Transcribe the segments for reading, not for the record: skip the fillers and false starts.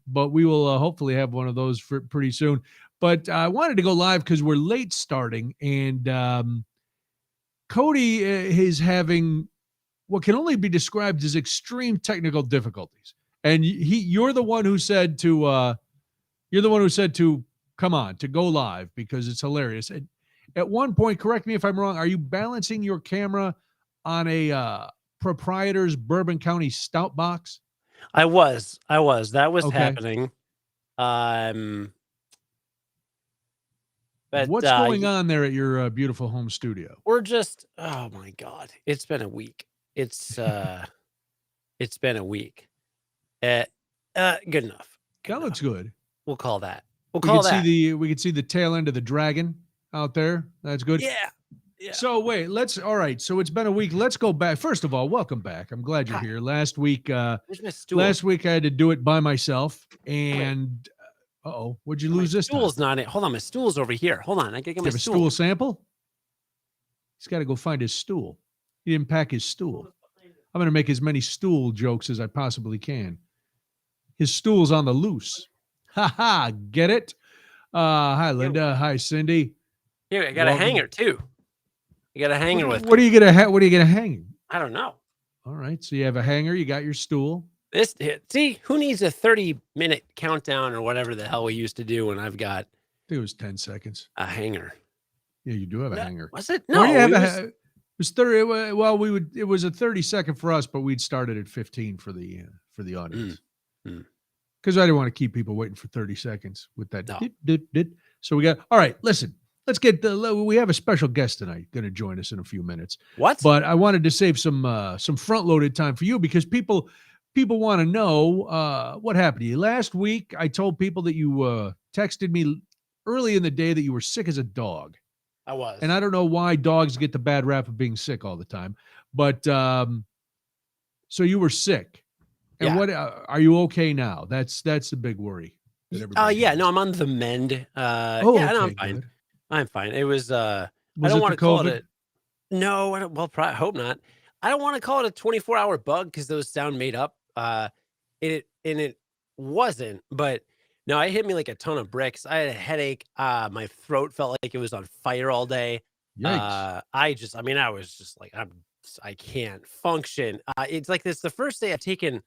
but we will hopefully have one of those for pretty soon. But I wanted to go live because we're late starting, and Cody is having what can only be described as extreme technical difficulties. And you're the one who said to come on, to go live because it's hilarious. And at one point, correct me if I'm wrong, are you balancing your camera on a proprietor's Bourbon County stout box? I was. That was Okay. happening. But what's going on there at your beautiful home studio? We're just, oh my God, it's been a week. It's been a week. Good enough. That looks good. We'll call that. We could see the tail end of the dragon out there. That's good. Yeah. So wait, all right. So it's been a week. Let's go back. First of all, welcome back. I'm glad you're here. Last week, where's my stool? Last week I had to do it by myself. And what'd you lose this time? My stool's not it. Hold on, my stool's over here. Hold on, I gotta get my stool. A stool sample? He's got to go find his stool. He didn't pack his stool. I'm going to make as many stool jokes as I possibly can. His stool's on the loose. Ha ha! Get it? Hi, Linda. Hi, Cindy. Here, I got a hanger too. You got a hanger with. What are you gonna hang? I don't know. All right, so you have a hanger. You got your stool. See, who needs a 30-minute countdown or whatever the hell we used to do when I've got? I think it was 10 seconds. A hanger. Yeah, you do have a hanger. Was it? No, it was 30. Well, it was a 30-second for us, but we'd started at 15 for the audience. Because I didn't want to keep people waiting for 30 seconds with that. No. So we got, all right, listen, we have a special guest tonight going to join us in a few minutes. What? But I wanted to save some front-loaded time for you because people want to know what happened to you. Last week, I told people that you texted me early in the day that you were sick as a dog. I was. And I don't know why dogs get the bad rap of being sick all the time. But so you were sick. And what are you okay now? That's the big worry. Yeah, no, I'm on the mend. Okay, I'm fine. good. I'm fine. It was I don't want to call it no, I don't, well, I hope not. I don't want to call it a 24-hour bug because those sound made up. It wasn't, but no, it hit me like a ton of bricks. I had a headache. My throat felt like it was on fire all day. Yikes. I was just like, I can't function. It's like this the first day I've taken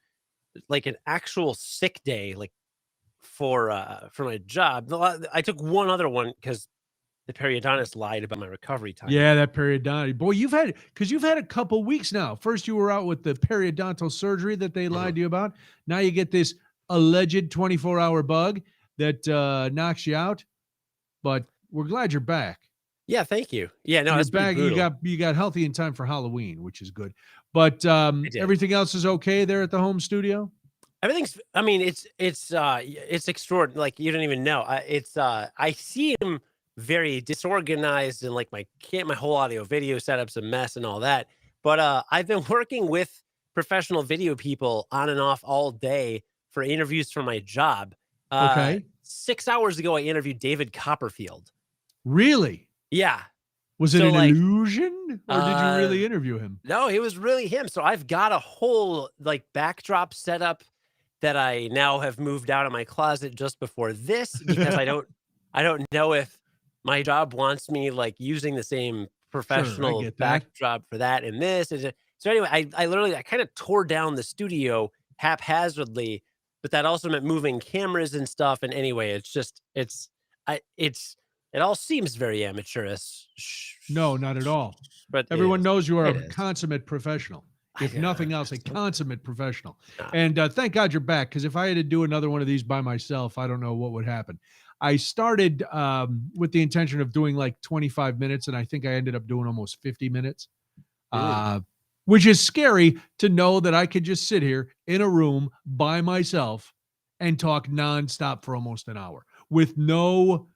like an actual sick day, like for my job. I took one other one because the periodontist lied about my recovery time. Yeah, that periodontal. Boy, you've had a couple weeks now. First, you were out with the periodontal surgery that they lied to you about. Now you get this alleged 24-hour bug that knocks you out. But we're glad you're back. Yeah, thank you. Yeah, no, it's back. You got healthy in time for Halloween, which is good. But everything else is okay there at the home studio. Everything's. I mean, it's extraordinary. Like you don't even know. I see him very disorganized and like my whole audio video setup's a mess and all that. But I've been working with professional video people on and off all day for interviews for my job. Okay. 6 hours ago, I interviewed David Copperfield. Really? Yeah. Was it an illusion or did you really interview him? No, it was really him. So I've got a whole like backdrop setup that I now have moved out of my closet just before this because I don't know if my job wants me like using the same professional backdrop for that and this. So anyway, I kind of tore down the studio haphazardly, but that also meant moving cameras and stuff. And anyway, it all seems very amateurish. No, not at all. But everyone knows you are a consummate professional. If nothing else, a consummate professional. And thank God you're back, because if I had to do another one of these by myself, I don't know what would happen. I started with the intention of doing like 25 minutes, and I think I ended up doing almost 50 minutes, which is scary to know that I could just sit here in a room by myself and talk nonstop for almost an hour with no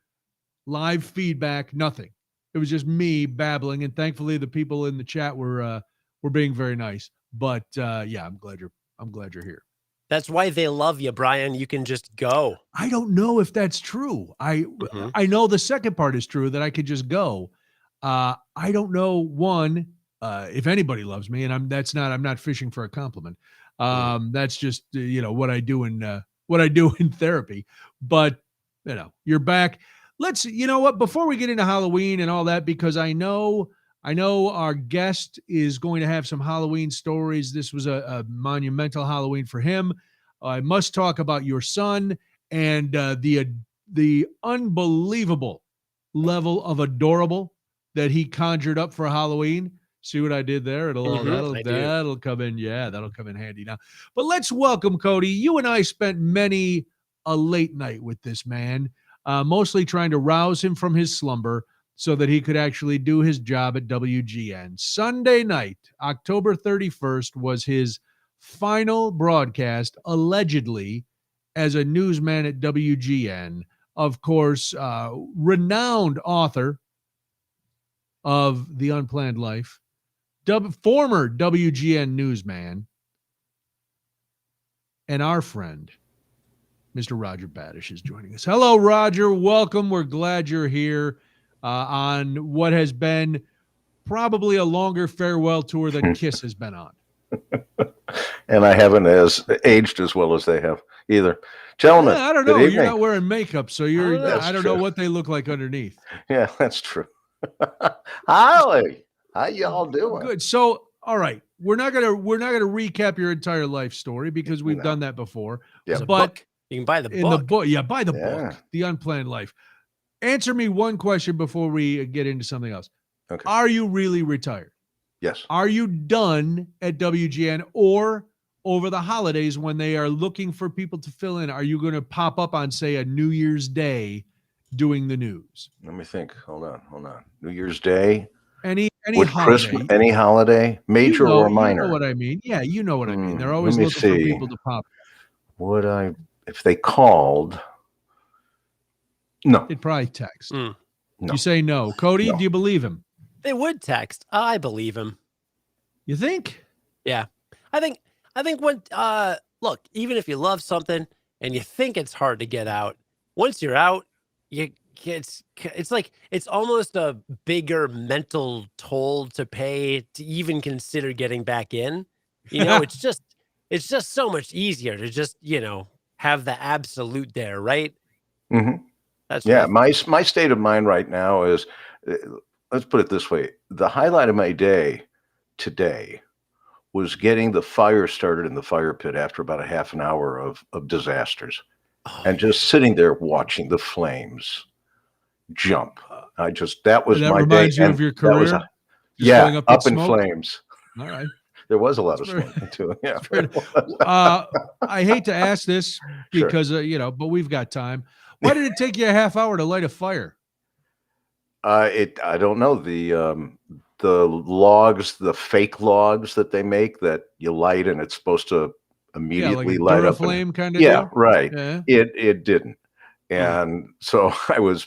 live feedback, nothing. It was just me babbling, and thankfully the people in the chat were being very nice. But yeah, I'm glad you're here. That's why they love you, Brian. You can just go. I don't know if that's true. I know the second part is true, that I could just go. I don't know, one, if anybody loves me, and I'm not fishing for a compliment. That's just what I do in what I do in therapy. But, you're back. You know what, before we get into Halloween and all that, because I know our guest is going to have some Halloween stories. This was a monumental Halloween for him. I must talk about your son and the unbelievable level of adorable that he conjured up for Halloween. See what I did there? That'll come in. Yeah, that'll come in handy now. But let's welcome Cody. You and I spent many a late night with this man, mostly trying to rouse him from his slumber so that he could actually do his job at WGN. Sunday night, October 31st, was his final broadcast, allegedly, as a newsman at WGN. Of course, renowned author of The Unplanned Life, former WGN newsman, and our friend, Mr. Roger Badish, is joining us. Hello, Roger. Welcome. We're glad you're here on what has been probably a longer farewell tour than Kiss has been on. And I haven't aged as well as they have either. Gentlemen, I don't know. You're not wearing makeup, so I don't know what they look like underneath. Yeah, that's true. Holly, how y'all doing? Good. So, all right, we're not gonna recap your entire life story because we've done that before. Yeah, but you can buy the book. In the book, buy the book, The Unplanned Life. Answer me one question before we get into something else. Okay. Are you really retired? Yes. Are you done at WGN, or over the holidays when they are looking for people to fill in, are you going to pop up on, say, a New Year's Day doing the news? Let me think. Hold on. New Year's Day. Any With holiday. Christmas, any holiday, major or minor. You know what I mean? Yeah, you know what I mean. They're always looking for people to pop. If they called? No. They'd probably text. No. You say no. Cody, do you believe him? They would text. I believe him. You think? Yeah. I think when look, even if you love something and you think it's hard to get out, once you're out, it's like it's almost a bigger mental toll to pay to even consider getting back in. It's just so much easier to just, have the absolute there, right? Mm-hmm. That's my state of mind right now is, let's put it this way. The highlight of my day today was getting the fire started in the fire pit after about a half an hour of disasters, and just sitting there watching the flames jump. That was my day. That reminds you of your career? Up in flames. All right. There was a lot of smoke too. Yeah. I hate to ask this because, but we've got time. Why did it take you a half hour to light a fire? I don't know. The logs, the fake logs that they make that you light and it's supposed to immediately light up. Flame kind of deal? Right. Yeah. It didn't. And so I was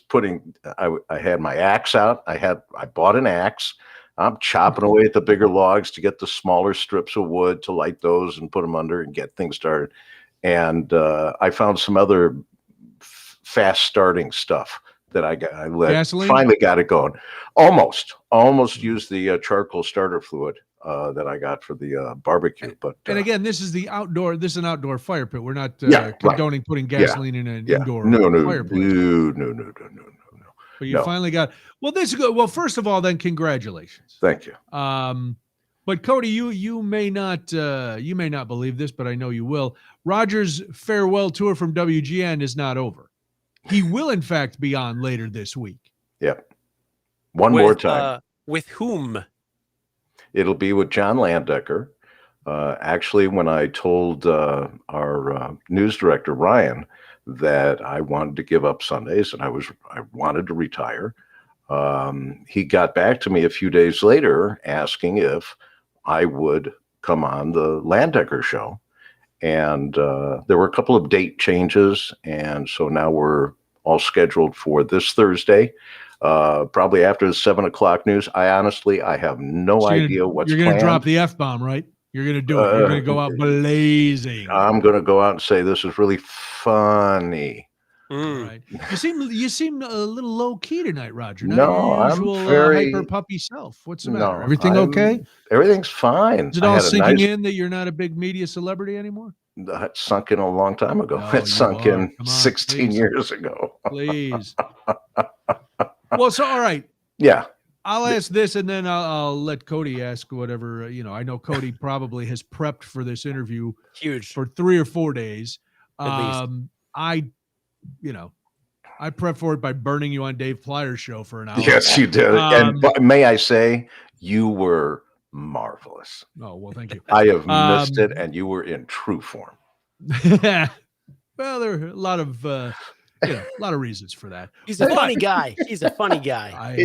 I had my axe out. I bought an axe. I'm chopping away at the bigger logs to get the smaller strips of wood to light those and put them under and get things started. And I found some other fast starting stuff that I finally got it going. Almost used the charcoal starter fluid that I got for the barbecue. But again, this is an outdoor fire pit. We're not condoning putting gasoline in an indoor fire pit. No. But you finally got. Well, this is good. Well, first of all, then congratulations. Thank you. But Cody, you may not believe this, but I know you will. Roger's farewell tour from WGN is not over. He will, in fact, be on later this week. Yep. One more time. With whom? It'll be with John Landecker. Actually, when I told our news director, Ryan, that I wanted to give up Sundays and I wanted to retire, he got back to me a few days later asking if I would come on the Landecker show. And there were a couple of date changes. And so now we're all scheduled for this Thursday, probably after the 7:00 news. I have no idea what's planned. You're going to drop the F-bomb, right? You're going to do it. You're going to go out blazing. I'm going to go out and say, this is really funny. Right. You seem a little low key tonight, Roger. No, I'm very hyper puppy self. What's the matter? Everything okay? Everything's fine. Is it all sinking in that you're not a big media celebrity anymore? That sunk in a long time ago. No, It sunk in Come on, 16 please. years ago. Please. Well, so all right. Yeah. I'll ask this, and then I'll let Cody ask whatever. I know Cody probably has prepped for this interview for 3 or 4 days. I prepped for it by burning you on Dave Plyer's show for an hour. Yes, you did. And may I say, you were marvelous. Oh, well, thank you. I have missed it, and you were in true form. Well, there are a lot of reasons for that. He's a funny guy. He's a funny guy.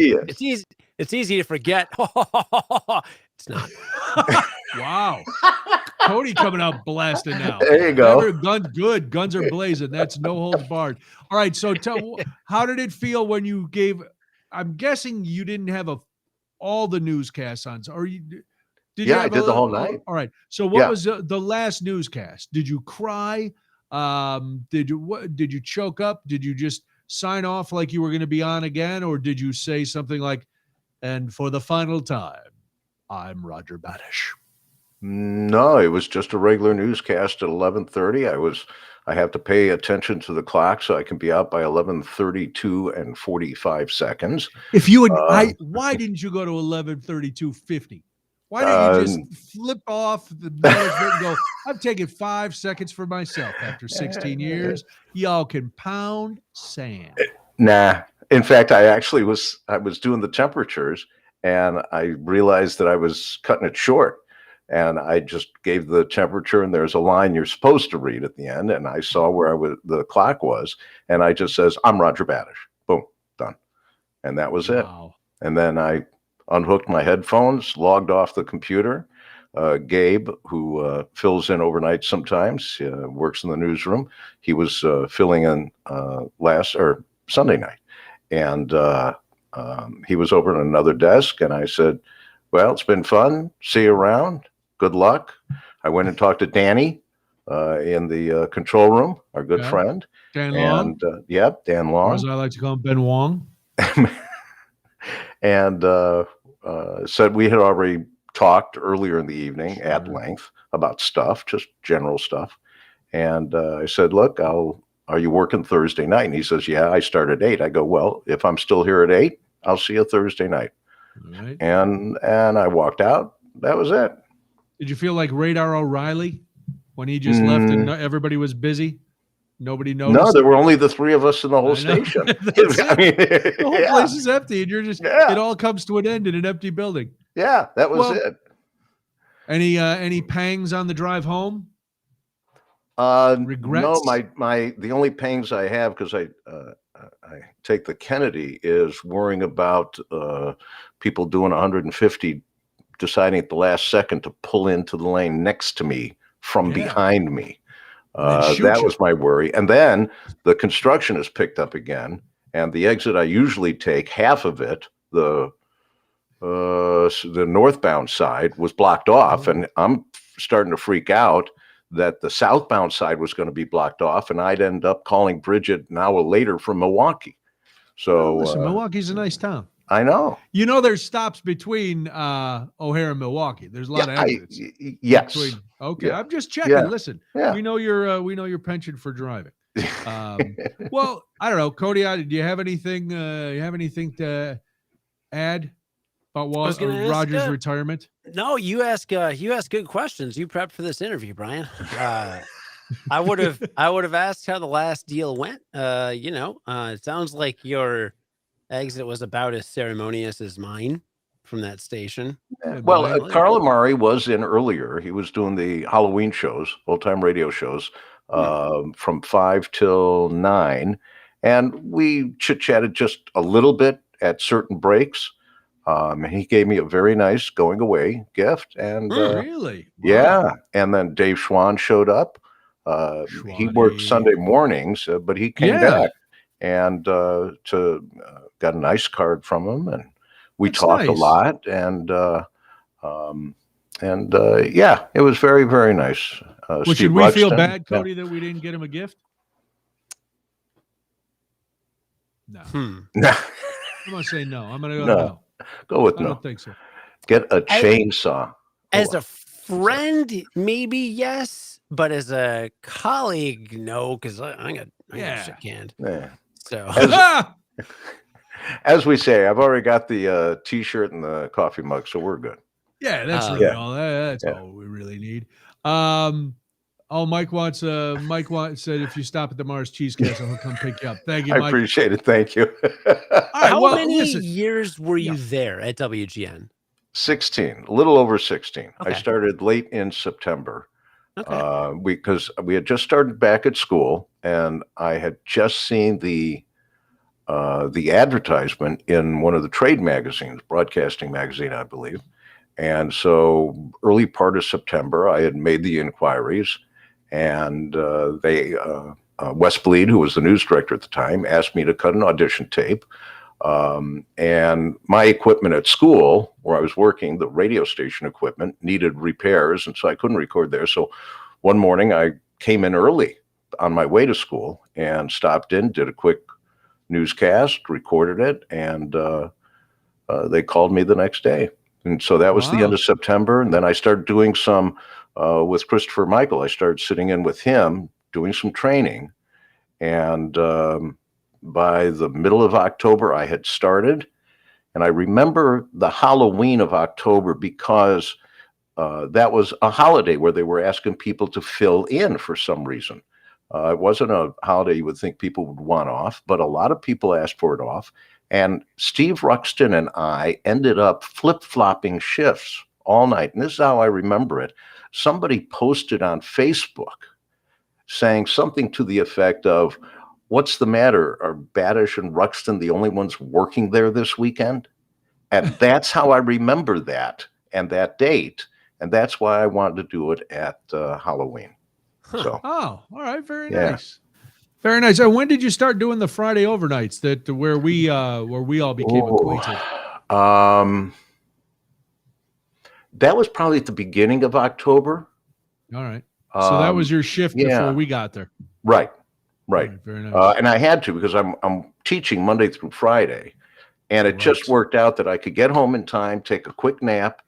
It's easy to forget. It's not. Wow. Cody coming out blasting now. There you go. Guns are blazing. That's no holds barred. All right. So how did it feel when you gave? I'm guessing you didn't have all the newscasts on, or you did? I did the whole night. All right. So what was the last newscast? Did you cry? Did you choke up? Did you just sign off like you were going to be on again, or did you say something like, "And for the final time, I'm Roger Badish"? No, it was just a regular newscast at 11:30. I have to pay attention to the clock so I can be out by 11:32 and 45 seconds. If you would, why didn't you go to 11:32:50? Why didn't you just flip off the management and go, "I'm taking 5 seconds for myself after 16 years. Y'all can pound sand." Nah. In fact, I was doing the temperatures, and I realized that I was cutting it short. And I just gave the temperature, and there's a line you're supposed to read at the end. And I saw where the clock was, and I just says, "I'm Roger Badish." Boom, done. And that was it. And then I unhooked my headphones, logged off the computer. Gabe, who fills in overnight sometimes, works in the newsroom. He was filling in Sunday night. And he was over at another desk, and I said, "Well, it's been fun. See you around. Good luck." I went and talked to Danny in the control room, our good friend. Dan Long. And, Dan Long. Or as I like to call him, Ben Wong. And said we had already talked earlier in the evening at length about stuff, just general stuff. And I said, "Look, are you working Thursday night?" And he says, "Yeah, I start at 8. I go, "Well, if I'm still here at 8, I'll see you Thursday night." Right. And I walked out. That was it. Did you feel like Radar O'Reilly when he just left and everybody was busy? Nobody noticed? No, there were only the three of us in the whole station. I mean, the whole place is empty, and you're just it all comes to an end in an empty building. Yeah, that was it. Any pangs on the drive home? Regrets? No, the only pangs I have, because I take the Kennedy, is worrying about people doing 150, deciding at the last second to pull into the lane next to me from behind me. That was my worry. And then the construction is picked up again, and the exit I usually take, half of it, the northbound side, was blocked off, and I'm starting to freak out that the southbound side was going to be blocked off, and I'd end up calling Bridget an hour later from Milwaukee. So listen, Milwaukee's a nice town. I know. There's stops between O'Hare and Milwaukue. There's a lot of exits. Yes. Okay, I'm just checking. Yeah. Listen, we know your penchant for driving. Well, I don't know, Cody. Do you have anything? To add about Roger's retirement? No, you ask good questions. You prepped for this interview, Brian. I would have asked how the last deal went. It sounds like your exit was about as ceremonious as mine from that station. Well, Carl Amari was in earlier. He was doing the Halloween shows, old-time radio shows, from 5 till 9. And we chit-chatted just a little bit at certain breaks. He gave me a very nice going away gift. And really? Wow. Yeah. And then Dave Schwann showed up. He worked Sunday mornings, but he came back and got a nice card from him, and we talked a lot, and it was very, very nice. Should we feel bad, Cody, that we didn't get him a gift? No. I'm gonna say no. I'm gonna go no. Go with no. I don't think so. Get a chainsaw. As a friend, maybe yes. but as a colleague, no, because I got shit canned. Yeah. So as we say, I've already got the T-shirt and the coffee mug, so we're good. Yeah, that's really all. That's all we really need. Mike said if you stop at the Mars Cheese Castle, he'll come pick you up. Thank you, Mike. I appreciate it. Thank you. How many years were you there at WGN? 16, a little over 16. Okay. I started late in September. Okay. Because we had just started back at school, and I had just seen the advertisement in one of the trade magazines, Broadcasting Magazine, I believe. And so early part of September, I had made the inquiries, and Wes Bleed, who was the news director at the time, asked me to cut an audition tape. And my equipment at school where I was working, the radio station equipment, needed repairs, and so I couldn't record there. So one morning I came in early on my way to school and stopped in, did a quick newscast, recorded it, and they called me the next day. And so that was the end of September. And then I started doing some with Christopher Michael. I started sitting in with him, doing some training. And by the middle of October, I had started. And I remember the Halloween of October because that was a holiday where they were asking people to fill in for some reason. It wasn't a holiday you would think people would want off, but a lot of people asked for it off. And Steve Ruxton and I ended up flip-flopping shifts all night. And this is how I remember it. Somebody posted on Facebook saying something to the effect of, "What's the matter? Are Badish and Ruxton the only ones working there this weekend?" And that's how I remember that and that date. And that's why I wanted to do it at Halloween. So. All right. Very nice. Very nice. And when did you start doing the Friday overnights where we all became acquainted? That was probably at the beginning of October. All right. So that was your shift before we got there. Right. Very nice. And I had to because I'm teaching Monday through Friday, and it just worked out that I could get home in time, take a quick nap,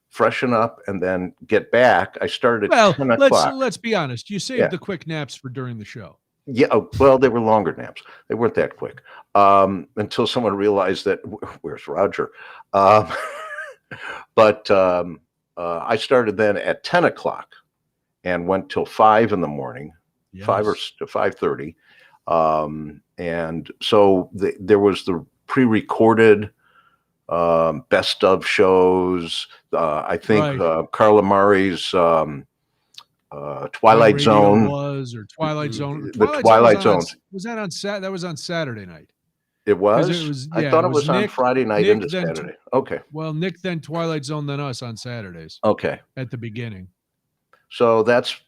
freshen up, and then get back. I started at 10 o'clock. Let's be honest. You saved the quick naps for during the show. Yeah, well, they were longer naps. They weren't that quick until someone realized that, where's Roger? But I started then at 10 o'clock and went till 5 in the morning, 5 or 5:30. And so there was the pre-recorded best of shows. I think Carla Murray's Twilight Zone Twilight Zone. The Twilight Zone. Was that on That was on Saturday night. It was? I thought it was on Friday night into Saturday. Okay. Well, Nick, then Twilight Zone, then us on Saturdays. Okay. At the beginning. So that's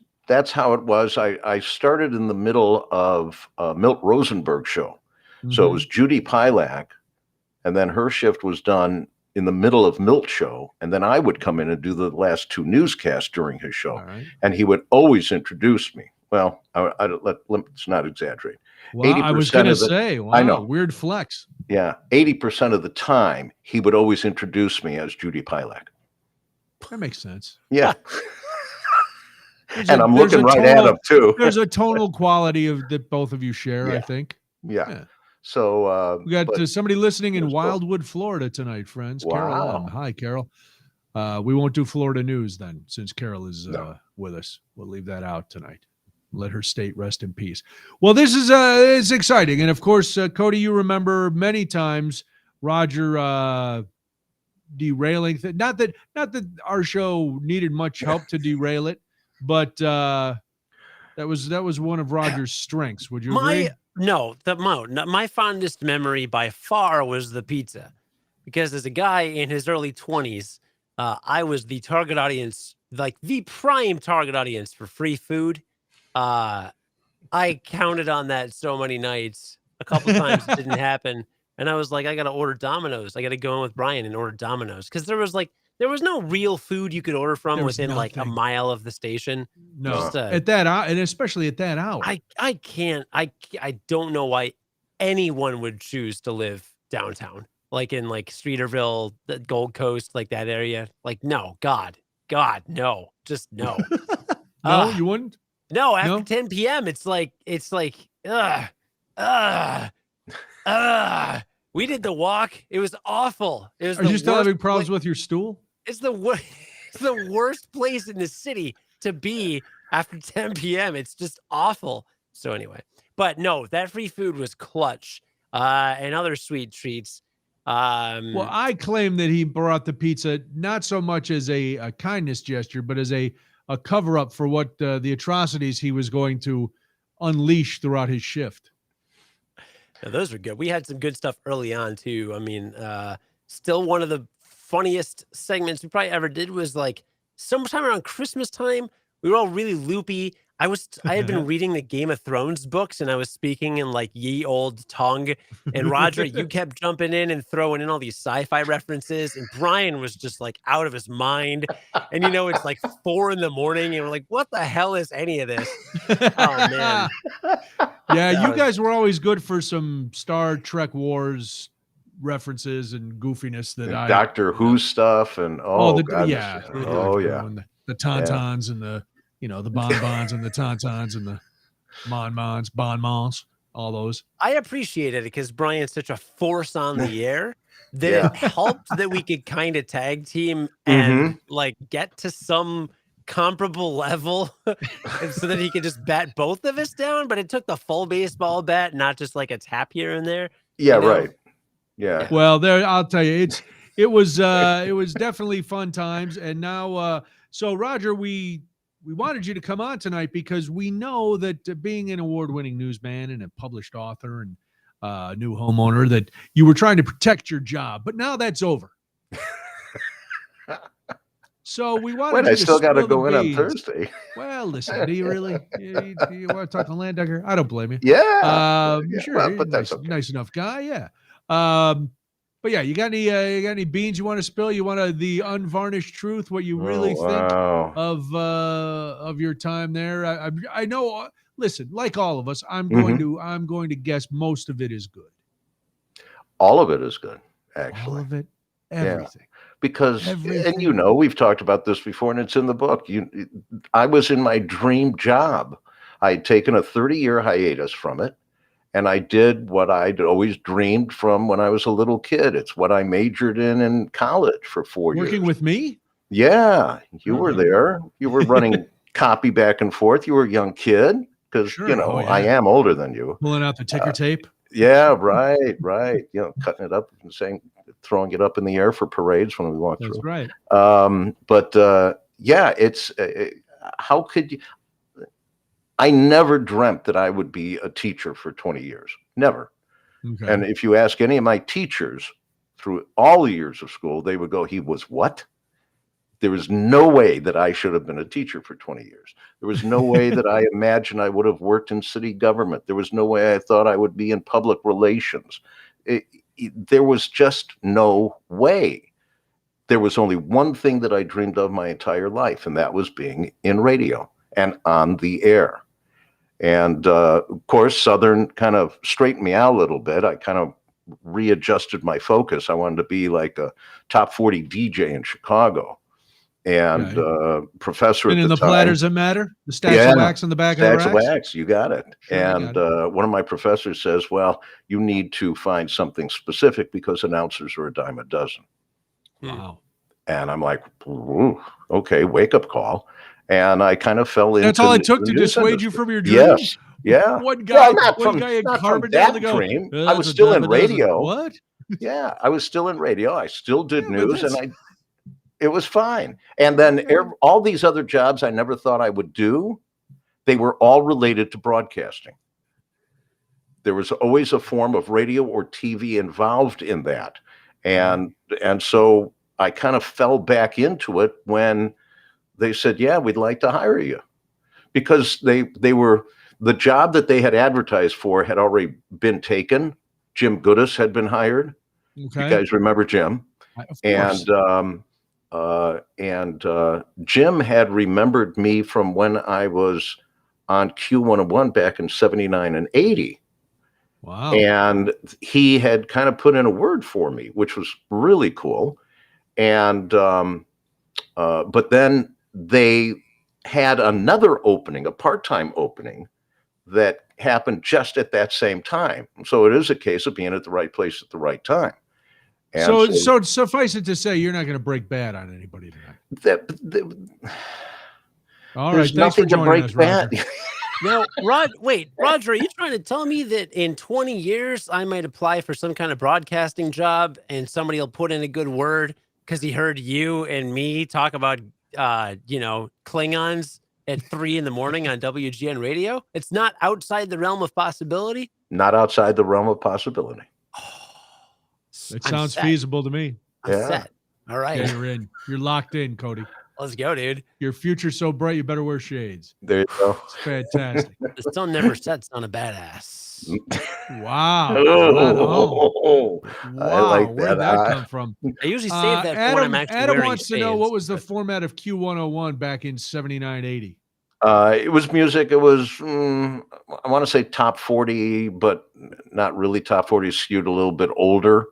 how it was. I started in the middle of Milt Rosenberg's show. Mm-hmm. So it was Judy Pilak, and then her shift was done in the middle of Milt's show, and then I would come in and do the last two newscasts during his show. Right. And he would always introduce me. Well, let's not exaggerate. Well, I was going to say, wow, I know, weird flex. Yeah, 80% of the time, he would always introduce me as Judy Pilak. That makes sense. Yeah. And I'm looking right at him, too. There's a tonal quality that both of you share, I think. Yeah. So we got somebody listening in Wildwood, Florida tonight, friends. Wow. Carol M. Hi, Carol. We won't do Florida news then, since Carol is with us. We'll leave that out tonight. Let her state rest in peace. Well, this is it's exciting, and of course, Cody, you remember many times Roger derailing. Not that our show needed much help to derail it, but that was one of Roger's strengths. Would you agree? No, my fondest memory by far was the pizza, because as a guy in his early 20s, I was the target audience, like the prime target audience for free food. I counted on that so many nights. A couple times it didn't happen, and I was like, I got to order Domino's. I got to go in with Brian and order Domino's, because there was no real food you could order from within like a mile of the station. No, at that hour, and especially at that hour. I don't know why anyone would choose to live downtown, like in like Streeterville, the Gold Coast, like that area. Like, no, God, no, just no. No, you wouldn't? No, after 10 p.m., it's like, we did the walk. It was awful. It was. Are you still having problems with your stool? It's the worst place in the city to be after 10 p.m. It's just awful. So anyway, but no, that free food was clutch. And other sweet treats. Well, I claim that he brought the pizza not so much as a kindness gesture, but as a cover-up for what the atrocities he was going to unleash throughout his shift. Now, those were good. We had some good stuff early on, too. I mean, still one of the funniest segments we probably ever did was like sometime around Christmas time. We were all really loopy. I had been reading the Game of Thrones books, and I was speaking in like ye old tongue. And Roger, you kept jumping in and throwing in all these sci-fi references, and Brian was just like out of his mind. And it's like 4 a.m, and we're like, "What the hell is any of this?" Oh man! Yeah, you guys were always good for some Star Trek Wars references and goofiness that Doctor Who stuff and the tauntauns and the the bonbons and the tauntauns and the bonbons, all those. I appreciated it because Brian's such a force on the air that it helped that we could kind of tag team and like get to some comparable level and so that he could just bat both of us down. But it took the full baseball bat, not just like a tap here and there. Yeah, right. Yeah. Well, I'll tell you, it was definitely fun times. And now, so Roger, we wanted you to come on tonight because we know that being an award-winning newsman and a published author and a new homeowner, that you were trying to protect your job, but now that's over. So we wanted. Wait, I still got to go in on Thursday. Well, listen, do you really? You want to talk to Landecker? I don't blame you. Yeah, sure. Well, but that's nice enough guy. Yeah. But yeah, you got any beans you want to spill? You want the unvarnished truth? What you really think of your time there? I know. Listen, like all of us, I'm going to guess most of it is good. All of it is good, actually. All of it, everything. Yeah. Because, and we've talked about this before, and it's in the book. I was in my dream job. I had taken a 30-year hiatus from it, and I did what I'd always dreamed from when I was a little kid. It's what I majored in college for 4 years. Working with me? Yeah, you were there. You were running copy back and forth. You were a young kid because, I am older than you. Pulling out the ticker tape? Yeah, right. Cutting it up and throwing it up in the air for parades when we walk through. That's right. But it's how could you? I never dreamt that I would be a teacher for 20 years. Never. Okay. And if you ask any of my teachers through all the years of school, they would go, "He was what?" There was no way that I should have been a teacher for 20 years. There was no way that I imagined I would have worked in city government. There was no way I thought I would be in public relations. There was just no way. There was only one thing that I dreamed of my entire life, and that was being in radio and on the air. And of course, Southern kind of straightened me out a little bit. I kind of readjusted my focus. I wanted to be like a top 40 DJ in Chicago. And professor and at in the time, platters that matter, the stacks of wax on the back of the racks. Stacks of wax, you got it. Sure, and one of my professors says, "Well, you need to find something specific because announcers are a dime a dozen." Wow. And I'm like, okay, wake up call. And I kind of fell into. That's all it took to dissuade you from your dreams. Yes. Yeah. One guy in not carbon from down that the dream. I was still in radio. What? Yeah, I was still in radio. I still did news, and it was fine. And then all these other jobs I never thought I would do, they were all related to broadcasting. There was always a form of radio or TV involved in that. And so I kind of fell back into it when they said, "Yeah, we'd like to hire you." Because they were, the job that they had advertised for had already been taken. Jim Goodis had been hired. Okay. You guys remember Jim? Of course. And Jim had remembered me from when I was on Q101 back in 79 and 80. Wow. And he had kind of put in a word for me, which was really cool. And but then they had another opening, a part-time opening that happened just at that same time. So it is a case of being at the right place at the right time. And so suffice it to say, you're not going to break bad on anybody tonight. All right. Thanks for joining us, Roger. Now, Roger, are you trying to tell me that in 20 years I might apply for some kind of broadcasting job and somebody will put in a good word because he heard you and me talk about, Klingons at 3 a.m. on WGN radio? It's not outside the realm of possibility? Not outside the realm of possibility. It sounds feasible to me. I'm set. All right. Yeah, you're in. You're locked in, Cody. Let's go, dude. Your future's so bright, you better wear shades. There you go. It's fantastic. The sun never sets on a badass. Wow. Wow. I like Where'd that come from? I usually save that for when I'm actually Adam wearing wants to know what was the format of Q101 back in 79, 80. It was music. It was, I want to say top 40, but not really top 40, skewed a little bit older.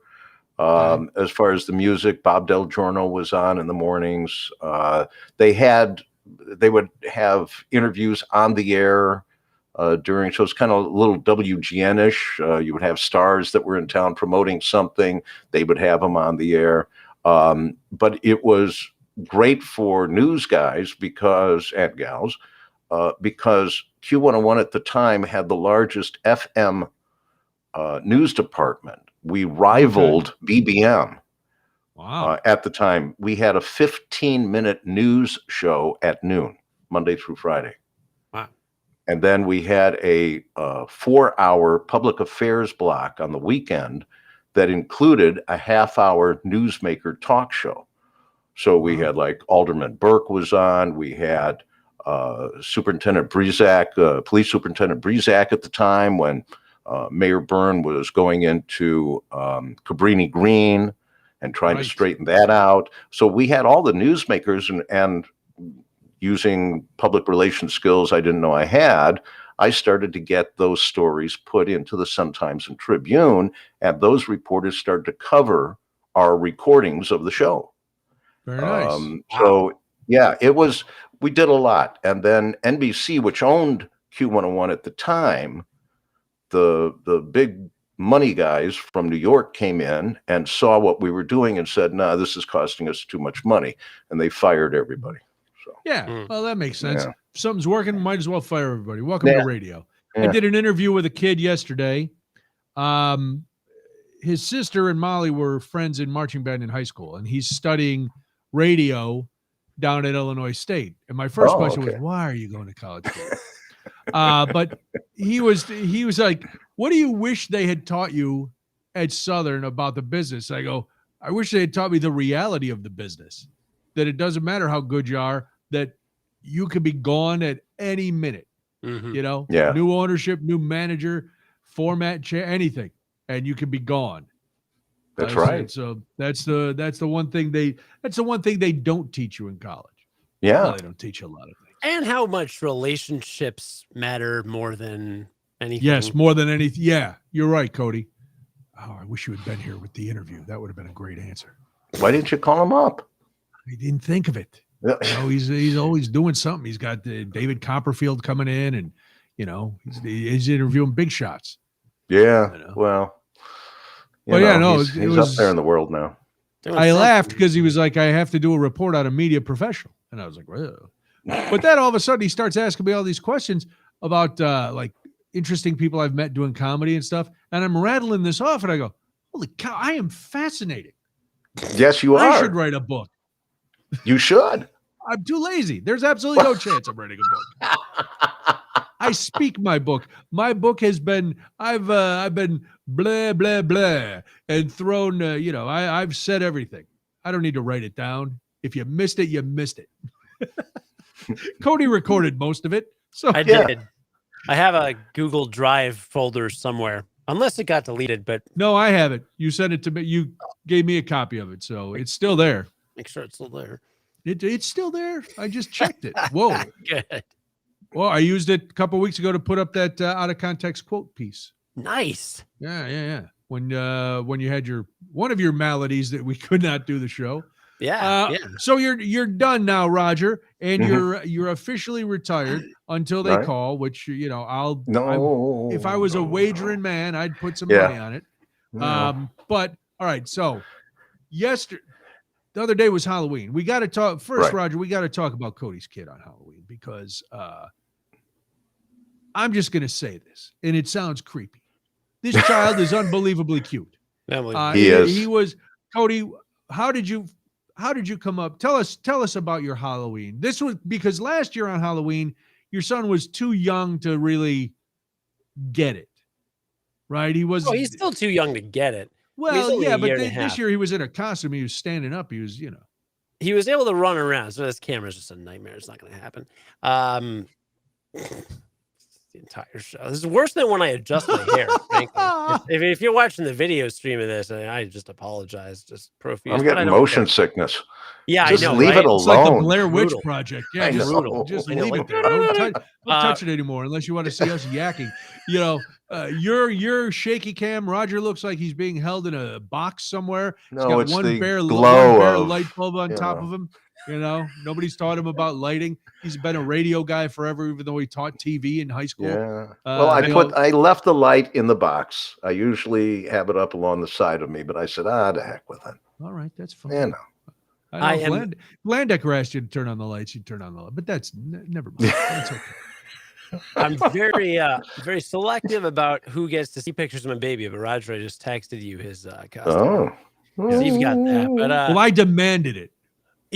As far as the music, Bob Del Giorno was on in the mornings. They would have interviews on the air during, so it's kind of a little WGN-ish. You would have stars that were in town promoting something. They would have them on the air. But it was great for news guys and gals because Q101 at the time had the largest FM news department. We rivaled BBM. Wow. At the time. We had a 15-minute news show at noon, Monday through Friday. Wow. And then we had a 4-hour public affairs block on the weekend that included a half-hour newsmaker talk show. So we had like Alderman Burke was on. We had Superintendent Brezak, Police Superintendent Brezak at the time when Mayor Byrne was going into Cabrini Green and trying to straighten that out. So we had all the newsmakers and using public relations skills I didn't know I had, I started to get those stories put into the Sun-Times and Tribune, and those reporters started to cover our recordings of the show. Very nice. So yeah, we did a lot. And then NBC, which owned Q101 at the time, the big money guys from New York came in and saw what we were doing and said, "No, this is costing us too much money," and they fired everybody. So yeah, well, that makes sense. If something's working, might as well fire everybody. Welcome to radio. I did an interview with a kid yesterday. His sister and Molly were friends in marching band in high school, and he's studying radio down at Illinois State. And my first question was, "Why are you going to college?" But he was like, "What do you wish they had taught you at Southern about the business?" I go, "I wish they had taught me the reality of the business, that it doesn't matter how good you are, that you could be gone at any minute, new ownership, new manager, format, anything, and you can be gone." That's right. So that's the one thing they don't teach you in college. Yeah. Well, they don't teach you a lot of things. And how much relationships matter more than anything. Yes, more than anything. Yeah, you're right, Cody. Oh, I wish you had been here with the interview. That would have been a great answer. Why didn't you call him up? I didn't think of it. He's always doing something. He's got David Copperfield coming in, and he's interviewing big shots. Yeah, well, he's up there in the world now. I laughed because he was like, "I have to do a report on a media professional," and I was like, "Well." But then all of a sudden he starts asking me all these questions about like interesting people I've met doing comedy and stuff. And I'm rattling this off and I go, "Holy cow, I am fascinating." Yes, you are. I should write a book. You should. I'm too lazy. There's absolutely no chance I'm writing a book. I speak my book. My book has been, I've been blah, blah, blah, and thrown, I've said everything. I don't need to write it down. If you missed it, you missed it. Cody recorded most of it. So I did. I have a Google Drive folder somewhere, unless it got deleted. But no, I have it. You sent it to me. You gave me a copy of it, so it's still there. Make sure it's still there. It's still there. I just checked it. Whoa. Good. Well, I used it a couple of weeks ago to put up that out of context quote piece. Nice. Yeah. When you had one of your maladies that we could not do the show. Yeah. So you're done now, Roger, and you're officially retired until they call. Which if I was a wagering man, I'd put some money on it. But all right, so the other day was Halloween. We got to talk first, Roger. We got to talk about Cody's kid on Halloween because I'm just going to say this, and it sounds creepy. This child is unbelievably cute. He is. He was Cody. How did you come up? Tell us about your Halloween. This was because last year on Halloween, your son was too young to really get it. Right? He's still too young to get it. Well, yeah, but this year he was in a costume. He was standing up. He was, he was able to run around. So this camera's just a nightmare. It's not going to happen. The entire show. This is worse than when I adjust my hair. Frankly. If you're watching the video stream of this, I just apologize. Just profuse. I'm getting motion sickness. Yeah, just I know. Leave it alone. It's like the Blair Witch Project. Yeah, just leave it there. Don't touch it anymore unless you want to see us yakking. Your shaky cam. Roger looks like he's being held in a box somewhere. No, he's got one bare light bulb on top of him. Nobody's taught him about lighting. He's been a radio guy forever, even though he taught TV in high school. Yeah. Well, I left the light in the box. I usually have it up along the side of me, but I said, the heck with it. All right, that's fine. Blandecker asked you to turn on the lights. You turn on the light, but that's never mind. That's okay. I'm very, very selective about who gets to see pictures of my baby. But Roger, I just texted you his costume. So you've got that. But I demanded it.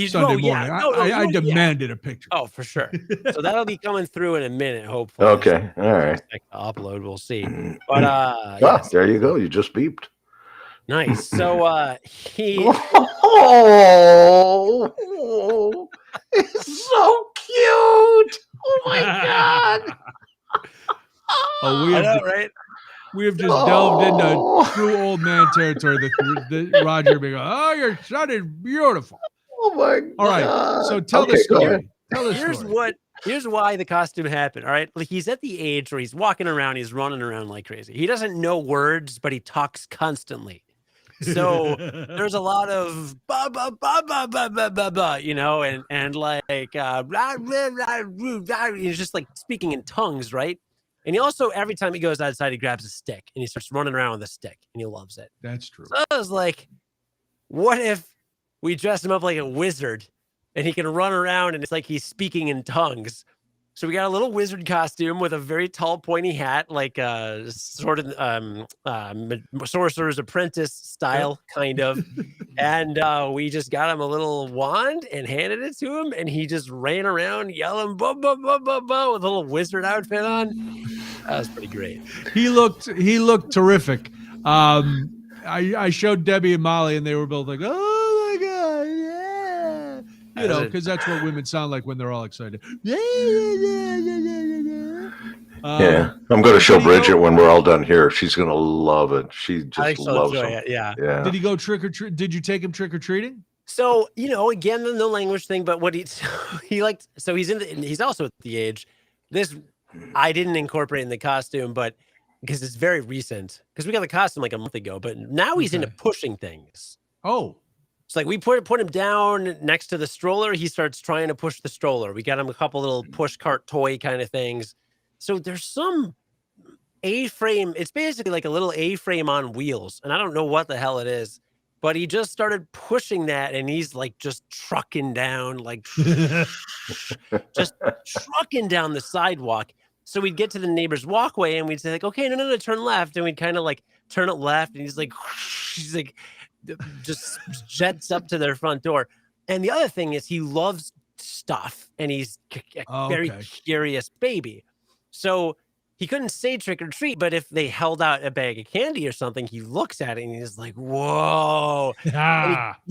Sunday morning. I demanded a picture. Oh, for sure. So that'll be coming through in a minute, hopefully. Okay. All right. Upload. We'll see. But there you go. You just beeped. Nice. So he. Oh, it's so cute. Oh my God. Right? We have just delved into true old man territory. The Roger being, your son is beautiful. Oh my God. All right. So tell the story. Here's why the costume happened. All right. He's at the age where he's walking around, he's running around like crazy. He doesn't know words, but he talks constantly. So there's a lot of ba ba ba ba ba ba ba ba, and like he's just like speaking in tongues, right? And he also, every time he goes outside, he grabs a stick and he starts running around with a stick, and he loves it. That's true. So I was like, what if we dress him up like a wizard and he can run around and it's like he's speaking in tongues? So we got a little wizard costume with a very tall, pointy hat, like a sort of Sorcerer's Apprentice style, kind of. And we just got him a little wand and handed it to him, and he just ran around yelling, "Ba ba ba ba ba," with a little wizard outfit on. That was pretty great. He looked terrific. I showed Debbie and Molly, and they were both like, "Oh my God, yeah!" Because that's what women sound like when they're all excited. Yeah. I'm going to show Bridget when we're all done here. She's going to love it. She just loves it. Yeah. Did he go trick or treat? Did you take him trick or treating? So again, the language thing, but what he liked. So he's also at the age. This I didn't incorporate in the costume, but because it's very recent. Because we got the costume like a month ago, but now he's into pushing things. Oh. It's like we put him down next to the stroller. He starts trying to push the stroller. We got him a couple little push cart toy kind of things. So there's some A-frame. It's basically like a little A-frame on wheels. And I don't know what the hell it is. But he just started pushing that. And he's like just trucking down, like just trucking down the sidewalk. So we'd get to the neighbor's walkway and we'd say like, okay, no, turn left. And we'd kind of like turn it left. And he's like just jets up to their front door. And the other thing is he loves stuff and he's a very curious baby. So he couldn't say trick or treat, but if they held out a bag of candy or something, he looks at it and he's like, whoa. He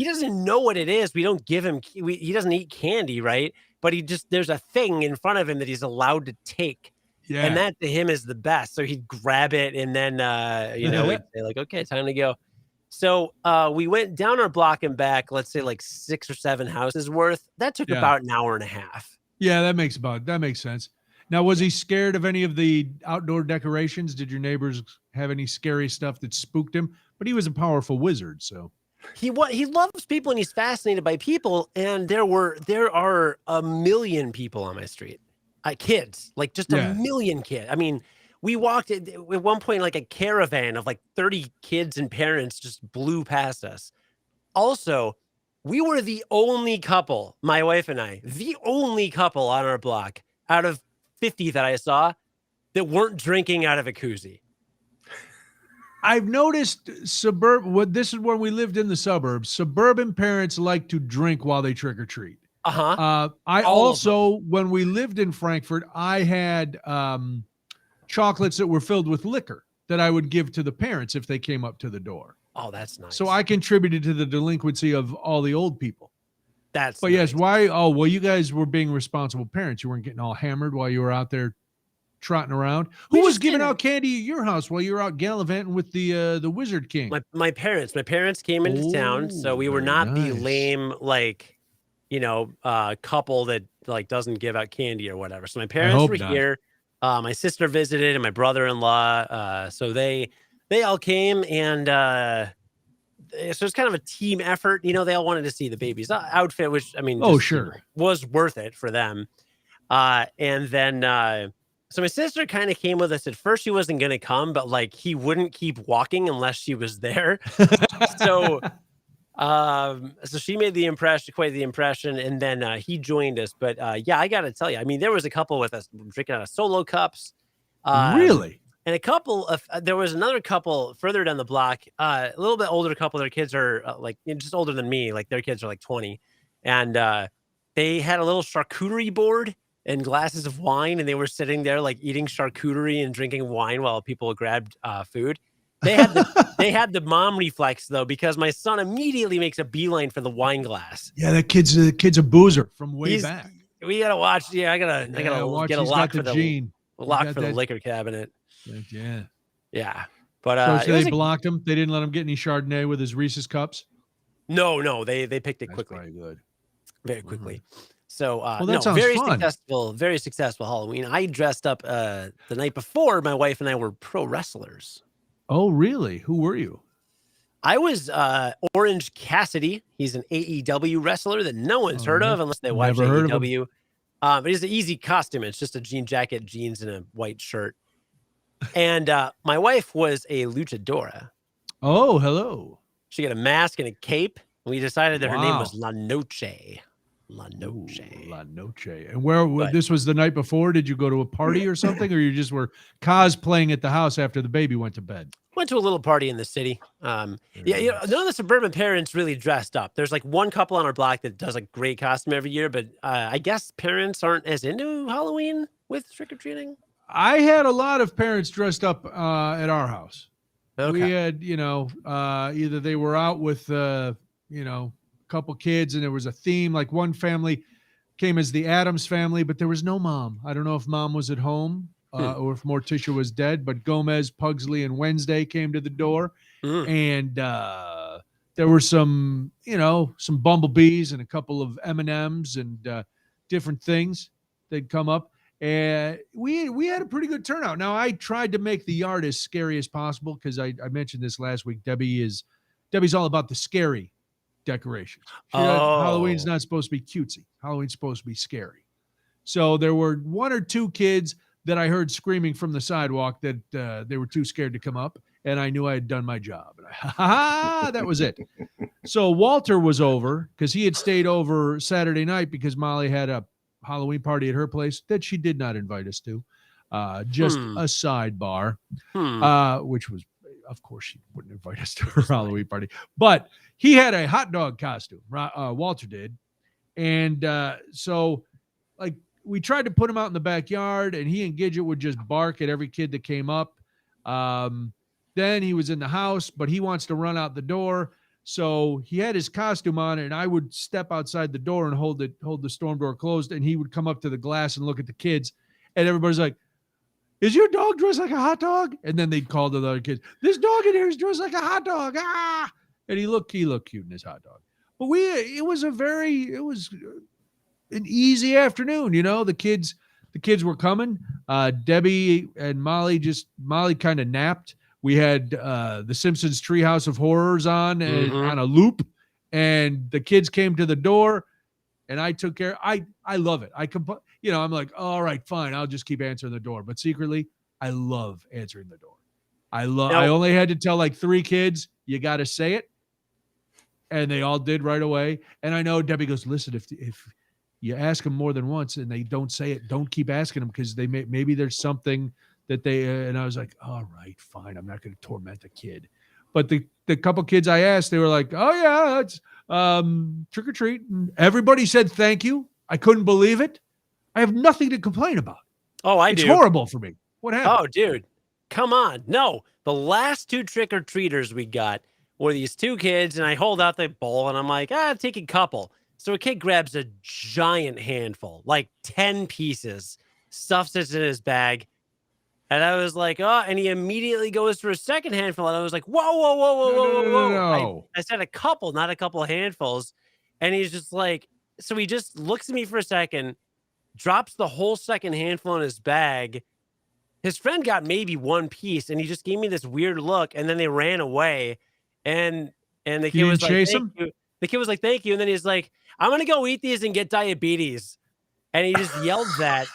doesn't know what it is. We don't give him, he doesn't eat candy, right? But there's a thing in front of him that he's allowed to take. Yeah. And that to him is the best. So he'd grab it and then, we'd say like, okay, time to go. So we went down our block and back, let's say like 6 or 7 houses worth. That took about an hour and a half. Yeah, that makes sense. Now, was he scared of any of the outdoor decorations? Did your neighbors have any scary stuff that spooked him? But he was a powerful wizard, so. He loves people and he's fascinated by people. And there are a million people on my street, kids, like just a million kids. I mean, we walked at one point, like a caravan of like 30 kids and parents just blew past us. Also, we were the only couple, my wife and I, the only couple on our block out of 50 that I saw that weren't drinking out of a koozie. I've noticed this is when we lived in the suburbs. Suburban parents like to drink while they trick or treat. I also, when we lived in Frankfurt, I had chocolates that were filled with liquor that I would give to the parents if they came up to the door. Oh, that's nice. So I contributed to the delinquency of all the old people. But nice. Yes, why? Oh, well, you guys were being responsible parents. You weren't getting all hammered while you were out there trotting around. Who was giving out candy at your house while you were out gallivanting with the Wizard King? My parents. My parents came into town, so we were not the lame, like, couple that like doesn't give out candy or whatever. So my parents were here. My sister visited and my brother-in-law. So they all came, and so it's kind of a team effort. They all wanted to see the baby's outfit, which I mean, was worth it for them. And then so my sister kind of came with us. At first, she wasn't going to come, but like he wouldn't keep walking unless she was there. So she made quite the impression, and then he joined us. But yeah, I got to tell you, I mean, there was a couple with us drinking out of Solo cups. Really? And there was another couple further down the block, a little bit older couple. Their kids are just older than me. Like their kids are like 20, and they had a little charcuterie board and glasses of wine, and they were sitting there like eating charcuterie and drinking wine while people grabbed food. They had the mom reflex though, because my son immediately makes a beeline for the wine glass. Yeah, that kid's a boozer from way back. We gotta watch. Yeah, I gotta get a lock for the liquor cabinet. Yeah. But so they blocked him. They didn't let him get any Chardonnay with his Reese's cups. No, they picked it quickly. Very good. Very quickly. So very successful Halloween. I dressed up the night before. My wife and I were pro wrestlers. Oh, really? Who were you? I was Orange Cassidy. He's an AEW wrestler that no one's heard of unless they watch AEW. But it's an easy costume. It's just a jean jacket, jeans, and a white shirt. And my wife was a luchadora. Oh, hello. She got a mask and a cape. We decided that her name was La Noche. La Noche. Ooh, La Noche. And this was the night before? Did you go to a party or something? Or you just were cosplaying at the house after the baby went to bed? Went to a little party in the city. None of the suburban parents really dressed up. There's like one couple on our block that does a great costume every year, but I guess parents aren't as into Halloween with trick-or-treating. I had a lot of parents dressed up at our house. Okay. We had, either they were out with, couple kids and there was a theme. Like one family came as the Addams family, but there was no mom. I don't know if mom was at home or if Morticia was dead, but Gomez, Pugsley, and Wednesday came to the door. And there were some bumblebees and a couple of M&Ms and different things that'd come up. And we had a pretty good turnout. Now I tried to make the yard as scary as possible because I mentioned this last week. Debbie's all about the scary decorations. Halloween's not supposed to be cutesy. Halloween's supposed to be scary. So there were one or two kids that I heard screaming from the sidewalk that they were too scared to come up, and I knew I had done my job. And that was it. So Walter was over because he had stayed over Saturday night because Molly had a Halloween party at her place that she did not invite us to. Just a sidebar, which was, of course, she wouldn't invite us to her Halloween party. But he had a hot dog costume. Walter did. And so, like, we tried to put him out in the backyard, and he and Gidget would just bark at every kid that came up. Then he was in the house, but he wants to run out the door. So he had his costume on, and I would step outside the door and hold the storm door closed, and he would come up to the glass and look at the kids, and everybody's like, "Is your dog dressed like a hot dog?" And then they'd call to the other kids, "This dog in here is dressed like a hot dog." Ah! And he looked cute in his hot dog. But it was an easy afternoon. The kids were coming. Debbie and Molly kind of napped we had the Simpsons Treehouse of Horrors on and on a loop, and the kids came to the door, and I took care. I love it. I'm like, all right, fine, I'll just keep answering the door. But secretly, I love answering the door. I only had to tell like 3 kids, you got to say it. And they all did right away. And I know Debbie goes, listen, if you ask them more than once and they don't say it, don't keep asking them, because maybe there's something that they, and I was like, all right, fine. I'm not going to torment a kid. But the couple kids I asked, they were like, oh yeah, it's trick or treat. And everybody said, thank you. I couldn't believe it. I have nothing to complain about. Oh, it's horrible for me. What happened? Oh, dude, come on. No, the last 2 trick-or-treaters we got were these 2 kids, and I hold out the bowl, and I'm like, take a couple. So a kid grabs a giant handful, like 10 pieces, stuffs it in his bag, and I was like, oh, and he immediately goes for a second handful, and I was like, whoa. No. I said a couple, not a couple of handfuls, and he's just like, so he just looks at me for a second, drops the whole second handful in his bag. His friend got maybe 1 piece, and he just gave me this weird look, and then they ran away. And the kid was like, thank you. The kid was like, thank you. And then he's like, I'm going to go eat these and get diabetes. And he just yelled that.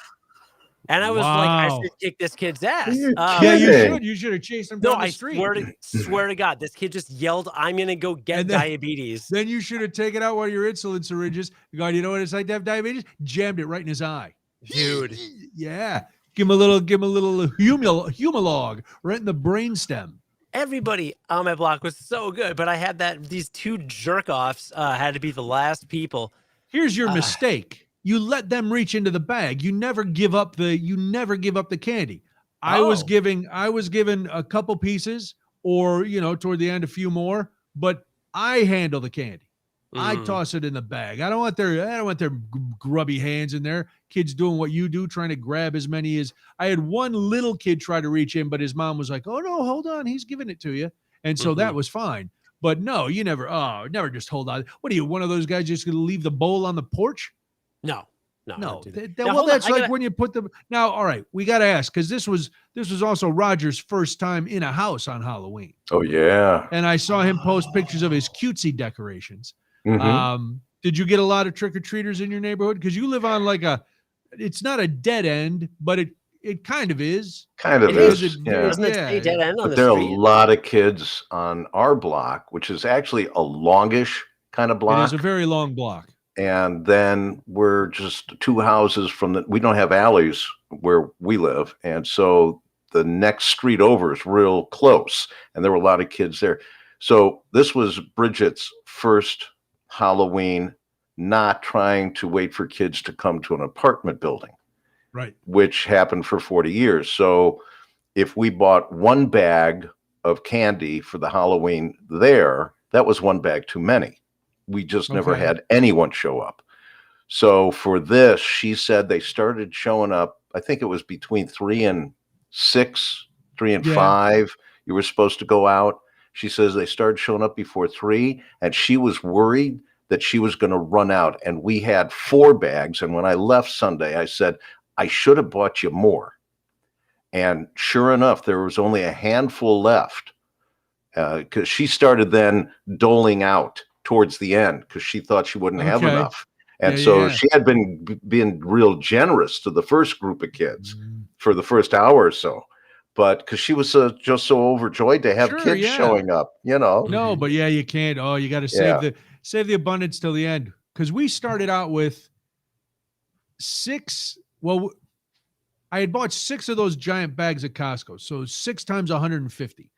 And I was like, I should kick this kid's ass. You should have chased him down the street. Swear to God, this kid just yelled, I'm going to go get diabetes. Then you should have taken out one of your insulin syringes. You know what it's like to have diabetes? Jammed it right in his eye. Dude. Yeah. Give him a little Humalog right in the brainstem. Everybody on my block was so good, but I had these 2 jerk-offs had to be the last people. Here's your mistake. You let them reach into the bag. You never give up the candy. I was given a couple pieces, or toward the end a few more, but I handle the candy. I toss it in the bag. I don't want their grubby hands in there. Kids doing what you do, trying to grab as many as. I had one little kid try to reach in, but his mom was like, "Oh no, hold on, he's giving it to you," and so that was fine. But no, you never just hold on. What are you, one of those guys just going to leave the bowl on the porch? No. That's like when you put them. Now, all right, we got to ask, because this was also Roger's first time in a house on Halloween. Oh yeah, and I saw him post pictures of his cutesy decorations. Did you get a lot of trick-or-treaters in your neighborhood? Because you live on it's not a dead end, but it kind of is. Kind of is. Doesn't it say dead end on the street? There are a lot of kids on our block, which is actually a longish kind of block. It is a very long block. And then we're just 2 houses from we don't have alleys where we live. And so the next street over is real close. And there were a lot of kids there. So this was Bridget's first Halloween, not trying to wait for kids to come to an apartment building, right? Which happened for 40 years. So if we bought 1 bag of candy for the Halloween there, that was 1 bag too many. We just never had anyone show up. So for this, she said they started showing up. I think it was between 3 and 6, 3 and 5. You were supposed to go out. She says they started showing up before 3, and she was worried that she was going to run out. And we had 4 bags. And when I left Sunday, I said, I should have bought you more. And sure enough, there was only a handful left, because she started then doling out towards the end because she thought she wouldn't have enough. And she had been real generous to the first group of kids for the first hour or so. But because she was just so overjoyed to have kids showing up, No, but you can't. Oh, you got to save the abundance till the end. Because we started out with 6. Well, I had bought 6 of those giant bags at Costco. So 6 times 150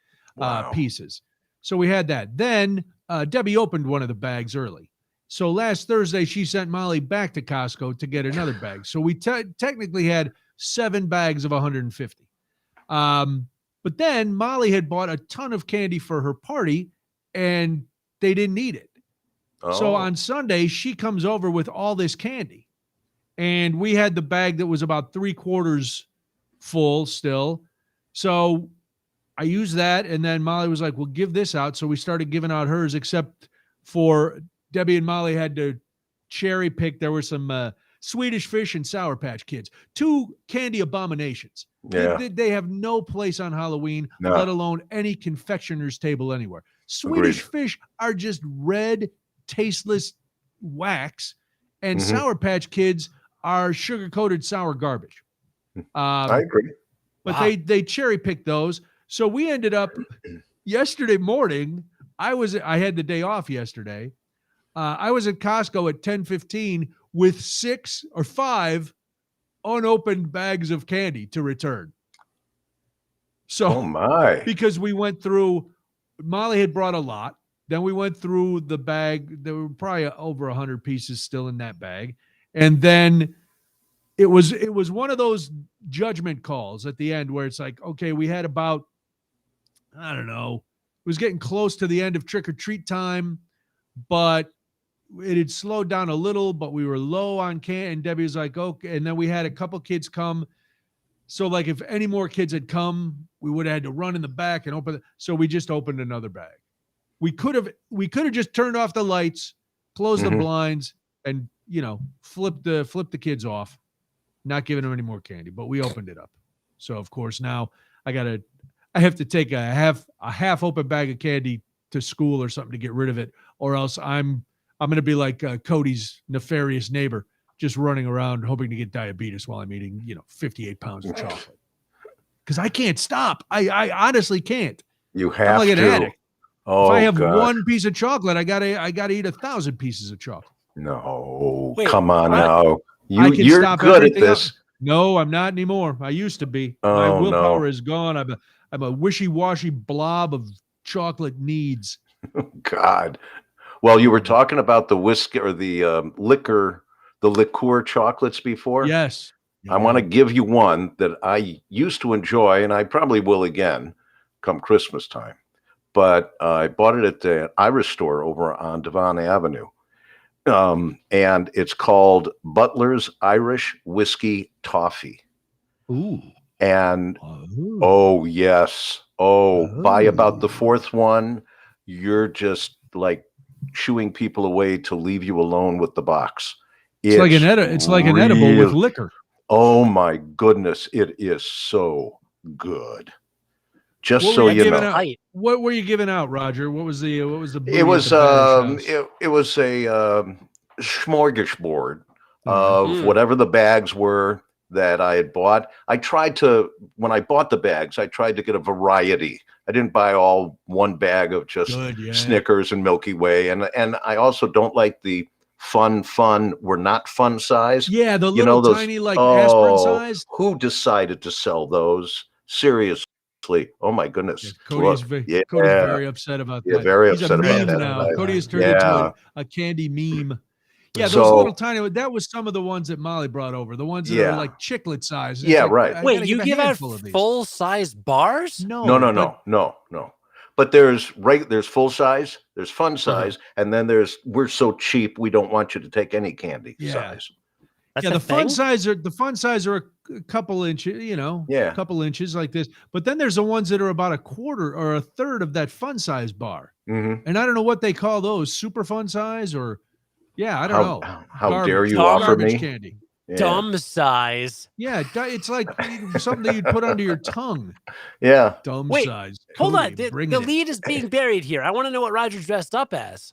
pieces. So we had that. Then Debbie opened one of the bags early. So last Thursday, she sent Molly back to Costco to get another bag. So we technically had 7 bags of 150. But then Molly had bought a ton of candy for her party, and they didn't eat it. So on Sunday, she comes over with all this candy, and we had the bag that was about 3/4 full still. So I used that, and then Molly was like, well, give this out. So we started giving out hers, except for Debbie and Molly had to cherry pick. There were some Swedish Fish and Sour Patch Kids, 2 candy abominations. Yeah. They have no place on Halloween, let alone any confectioner's table anywhere. Swedish fish are just red, tasteless wax, and Sour Patch Kids are sugar-coated sour garbage. I agree. But they cherry picked those. So we ended up yesterday morning. I had the day off yesterday. I was at Costco at 10:15 with 6 or 5 unopened bags of candy to return. So, oh my! Because we went through, Molly had brought a lot. Then we went through the bag. There were probably over 100 pieces still in that bag, and then it was one of those judgment calls at the end where it's like, okay, we had about, I don't know, it was getting close to the end of trick or treat time, but it had slowed down a little, but we were low on candy. And Debbie was like, okay. And then we had a couple kids come. So like if any more kids had come, we would have had to run in the back and open it. So we just opened another bag. We could have just turned off the lights, closed the blinds, and flipped the kids off, not giving them any more candy. But we opened it up. So of course now I have to take a half open bag of candy to school or something to get rid of it, or else I'm going to be like Cody's nefarious neighbor, just running around hoping to get diabetes while I'm eating, 58 pounds of chocolate. Because I can't stop. I honestly can't. You have I'm like an to. addict. Oh, if I have gosh. one piece of chocolate, I gotta eat 1,000 pieces of chocolate. No, Wait, come on now. I can You're stop good at everything this. else. No, I'm not anymore. I used to be. Oh, My willpower no. is gone. I'm a wishy-washy blob of chocolate needs. God. Well, you were talking about the whiskey or the liqueur chocolates before. Yes. I want to give you one that I used to enjoy, and I probably will again come Christmas time. But I bought it at the Irish store over on Devon Avenue. And it's called Butler's Irish Whiskey Toffee. Ooh. And oh, yes. By about the fourth one, you're just like shooing people away to leave you alone with the box. It's like an edible with liquor. Oh my goodness, it is so good. Just so you know. What were you giving out, Roger? What was the It was it was a smorgasbord of whatever the bags were that I had bought. When I bought the bags, I tried to get a variety. I didn't buy all one bag of just Snickers and Milky Way, and I also don't like the were not fun size. Yeah, the little tiny aspirin size. Who decided to sell those? Seriously. Oh my goodness. Cody's very upset about that. Very He's upset a meme about that. now. Cody has turned into a candy meme. Yeah, those little tiny, that was some of the ones that Molly brought over. The ones that are like chiclet size. Right. Wait, you give out full size bars? No. But there's full size, there's fun size, and then we're so cheap we don't want you to take any candy size. That's the fun size are a couple inches, a couple inches like this. But then there's the ones that are about a quarter or a third of that fun size bar. And I don't know what they call those, super fun size or I don't know. How dare you offer me candy? Yeah. Dumb size. Yeah, it's like something that you'd put under your tongue. Yeah. Dumb size. Hold on. The lead is being buried here. I want to know what Roger dressed up as.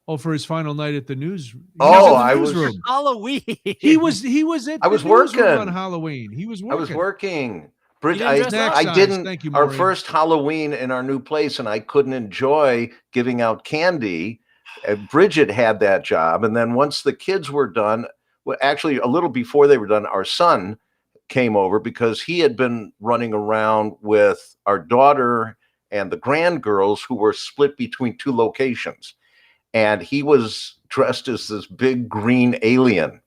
Oh, for his final night at the news. I was Halloween. He was at I was working on Halloween. He was working. I was working. Bridget, I didn't. Thank you, our first Halloween in our new place, and I couldn't enjoy giving out candy. Bridget had that job, and then once the kids were done, well, actually a little before they were done, our son came over because he had been running around with our daughter and the grand girls who were split between 2 locations. And he was dressed as this big green alien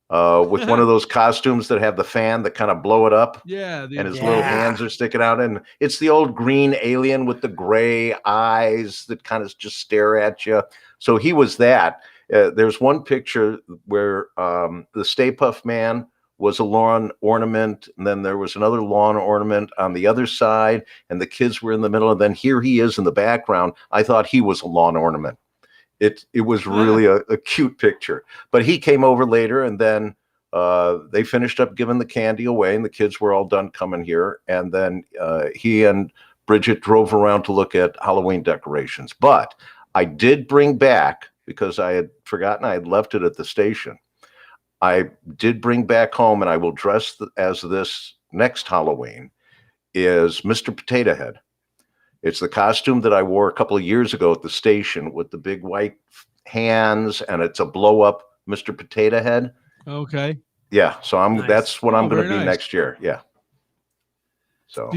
with one of those costumes that have the fan that kind of blow it up. Yeah. And his little hands are sticking out. And it's the old green alien with the gray eyes that kind of just stare at you. So he was that. There's one picture where the Stay Puft Man was a lawn ornament. And then there was another lawn ornament on the other side. And the kids were in the middle. And then here he is in the background. I thought he was a lawn ornament. It was really a cute picture. But he came over later, and then they finished up giving the candy away, and the kids were all done coming here. And then he and Bridget drove around to look at Halloween decorations. But I did bring back, because I had forgotten I had left it at the station, I did bring back home, and I will dress as this next Halloween, is Mr. Potato Head. It's the costume that I wore a couple of years ago at the station with the big white hands, and it's a blow-up Mr. Potato Head. Okay. Yeah, so Nice. that's what I'm going to be nice. next year. Yeah. So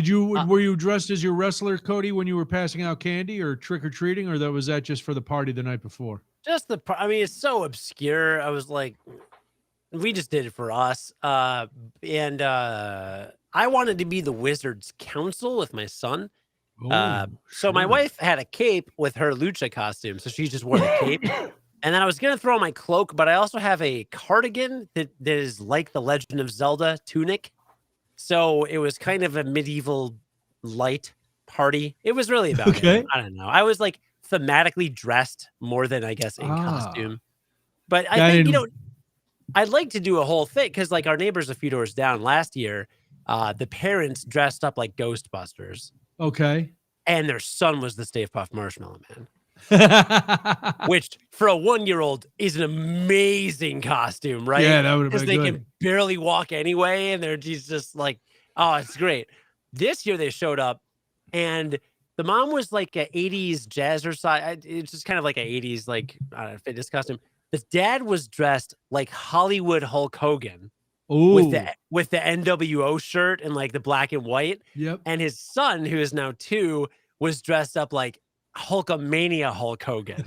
were you dressed as your wrestler, Cody, when you were passing out candy or trick or treating, or was that just for the party the night before? I mean, it's so obscure. I was like, we just did it for us. And I wanted to be the Wizard's Council with my son. So my wife had a cape with her lucha costume, so she just wore the cape. And then I was gonna throw my cloak, but I also have a cardigan that is like the Legend of Zelda tunic. So it was kind of a medieval light party. It was really about him. I don't know. I was like thematically dressed more than I guess in costume. But I think, I'd like to do a whole thing because like our neighbors a few doors down last year, the parents dressed up like Ghostbusters. Okay. And their son was the Stay Puft Marshmallow Man. Which for a 1-year-old is an amazing costume, right? Yeah, that would have been Because they good. can barely walk anyway, and they're just like, oh, it's great. This year they showed up, and the mom was like an 80s jazzercise. It's just kind of like an 80s like fitness costume. The dad was dressed like Hollywood Hulk Hogan. Ooh. With the NWO shirt and like the black and white. Yep. And his son, who is now 2, was dressed up like Hulkamania Hulk Hogan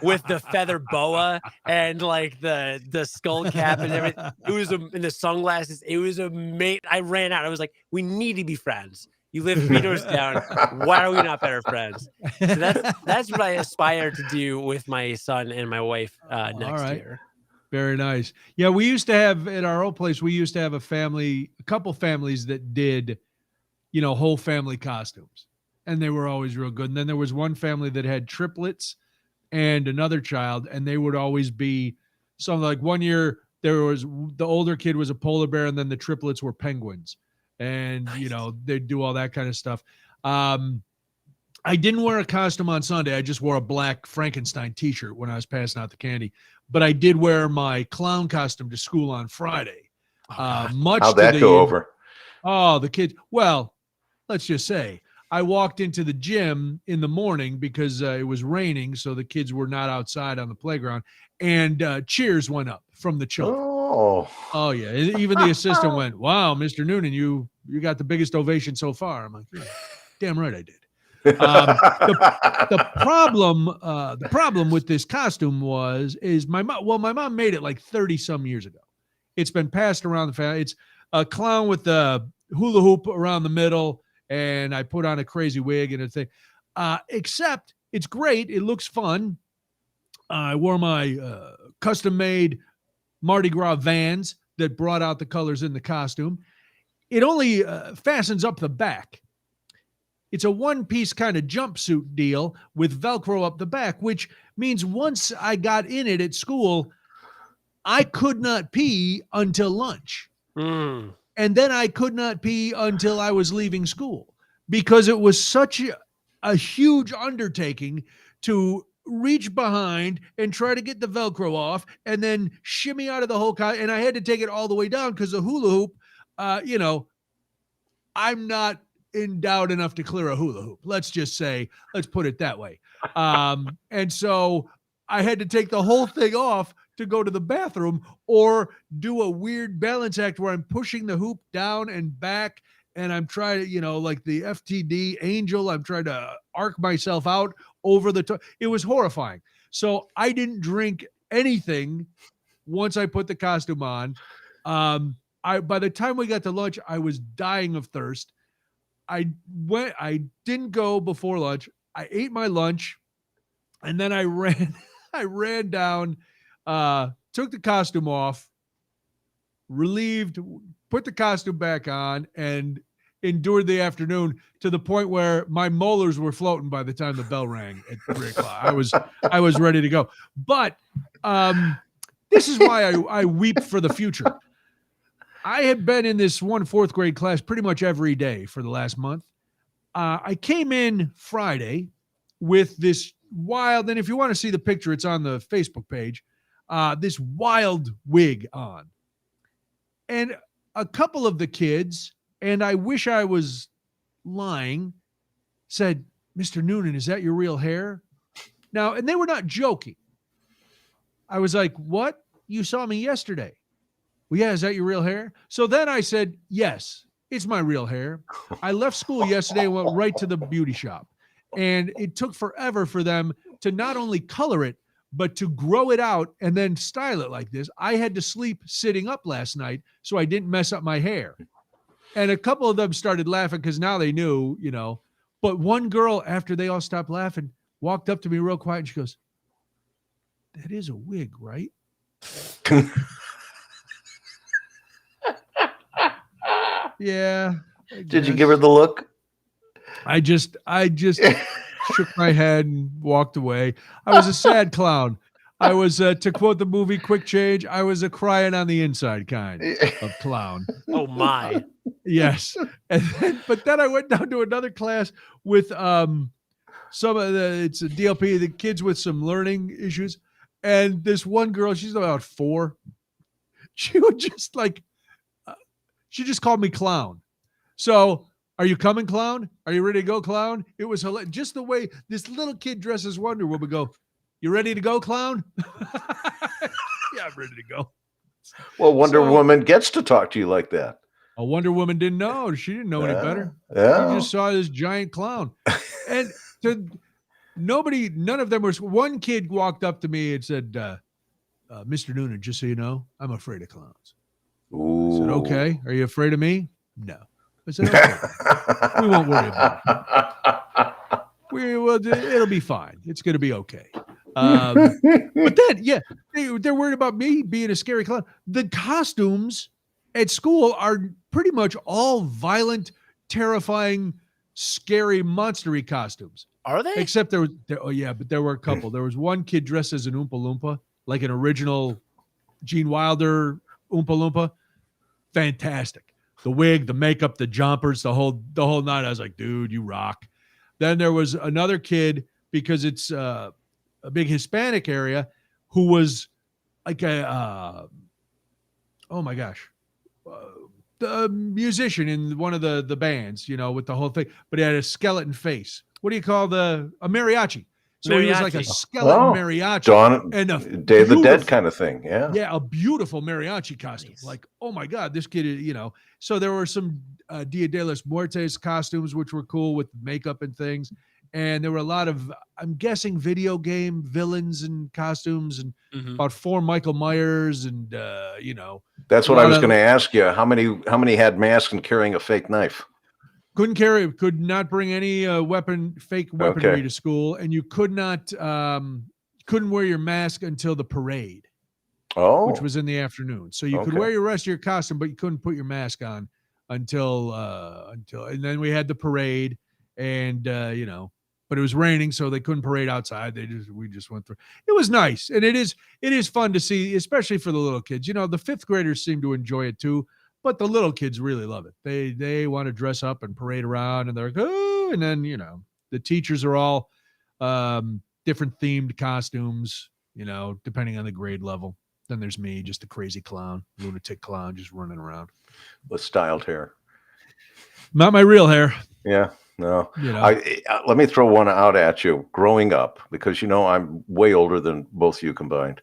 with the feather boa and like the skull cap and everything. It was and the sunglasses. It was amazing. I ran out. I was like, we need to be friends. You live 3 doors down. Why are we not better friends? So that's what I aspire to do with my son and my wife next year. Very nice. Yeah, we used to have at our old place, we used to have a couple families that did, whole family costumes. And they were always real good. And then there was one family that had triplets and another child, and they would always be something like one year there was the older kid was a polar bear, and then the triplets were penguins. And, nice. They'd do all that kind of stuff. I didn't wear a costume on Sunday. I just wore a black Frankenstein t-shirt when I was passing out the candy. But I did wear my clown costume to school on Friday. How'd that go over? Oh, the kids. Well, let's just say I walked into the gym in the morning because it was raining, so the kids were not outside on the playground, and cheers went up from the children. Oh yeah. Even the assistant went, "Wow, Mr. Noonan, you got the biggest ovation so far." I'm like, yeah, damn right I did. The problem with this costume is my mom made it like 30 some years ago. It's been passed around the family. It's a clown with the hula hoop around the middle, and I put on a crazy wig and a thing. Except it's great. It looks fun. I wore my custom made Mardi Gras Vans that brought out the colors in the costume. It only fastens up the back. It's a one-piece kind of jumpsuit deal with Velcro up the back, which means once I got in it at school, I could not pee until lunch. And then I could not pee until I was leaving school because it was such a huge undertaking to reach behind and try to get the Velcro off and then shimmy out of the whole and I had to take it all the way down because the hula hoop, I'm not endowed enough to clear a hula hoop. Let's put it that way. And so I had to take the whole thing off to go to the bathroom or do a weird balance act where I'm pushing the hoop down and back. And I'm trying to, like the FTD angel, I'm trying to arc myself out over the top. It was horrifying. So I didn't drink anything once I put the costume on. By the time we got to lunch, I was dying of thirst. I didn't go before lunch. I ate my lunch and then I ran down, took the costume off, relieved, put the costume back on, and endured the afternoon to the point where my molars were floating by the time the bell rang at 3:00. I was ready to go. But this is why I weep for the future. I had been in this one fourth grade class pretty much every day for the last month. I came in Friday with this wild, and if you want to see the picture, it's on the Facebook page, this wild wig on. And a couple of the kids, and I wish I was lying, said, Mr. Noonan, is that your real hair? Now, and they were not joking. I was like, what? You saw me yesterday. Well, yeah, is that your real hair? So then I said, yes, it's my real hair. I left school yesterday and went right to the beauty shop. And it took forever for them to not only color it, but to grow it out and then style it like this. I had to sleep sitting up last night so I didn't mess up my hair. And a couple of them started laughing because now they knew, you know. But one girl, after they all stopped laughing, walked up to me real quiet and she goes, that is a wig, right? Yeah. Did you give her the look? I just shook my head and walked away. I was a sad clown. I was, to quote the movie Quick Change, I was a crying on the inside kind of clown. Oh my. Yes. But then I went down to another class with some of it's a DLP, the kids with some learning issues. And this one girl, she's about 4. She would just like, she just called me clown. So, are you coming, clown? Are you ready to go, clown? It was hilarious. Just the way this little kid dresses Wonder Woman go, you ready to go, clown? Yeah, I'm ready to go. Well, Wonder Woman gets to talk to you like that. A Wonder Woman didn't know. She didn't know any better. Yeah. She just saw this giant clown. And none of them was, one kid walked up to me and said, Mr. Noonan, just so you know, I'm afraid of clowns. Ooh. I said, okay. Are you afraid of me? No. I said, okay. We won't worry about it. It'll be fine. It's going to be okay. But then, yeah, they're worried about me being a scary clown. The costumes at school are pretty much all violent, terrifying, scary, monster-y costumes. Are they? Except but there were a couple. There was one kid dressed as an Oompa Loompa, like an original Gene Wilder Oompa Loompa. Fantastic. The wig, the makeup, the jumpers, the whole night. I was like, dude, you rock. Then there was another kid, because it's a big Hispanic area, who was like a the musician in one of the bands, you know, with the whole thing, but he had a skeleton face. What do you call a mariachi? So he was like a skeleton mariachi. And Day of the Dead kind of thing. Yeah. Yeah, a beautiful mariachi costume. Nice. Like, oh my God, this kid is, you know. So there were some Dia de los Muertes costumes, which were cool with makeup and things. And there were a lot of, I'm guessing, video game villains and costumes, and about 4 Michael Myers, and you know. That's what I was going to ask you. How many had masks and carrying a fake knife? Could not bring any fake weaponry to school, and you couldn't wear your mask until the parade, which was in the afternoon. So you could wear your rest of your costume, but you couldn't put your mask on until and then we had the parade, and you know, but it was raining, so they couldn't parade outside. We just went through. It was nice, and it is fun to see, especially for the little kids. You know, the 5th graders seem to enjoy it too. But the little kids really love it. They want to dress up and parade around, and they're like, oh, and then, you know, the teachers are all different themed costumes, you know, depending on the grade level. Then there's me, just a crazy clown, lunatic clown, just running around. With styled hair. Not my real hair. Yeah, no. You know. Let me throw one out at you. Growing up, because, you know, I'm way older than both of you combined.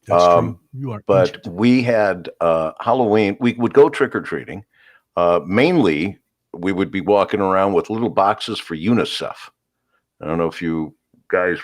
That's true. You are. But ancient. We had Halloween. We would go trick-or-treating. Mainly, we would be walking around with little boxes for UNICEF. I don't know if you guys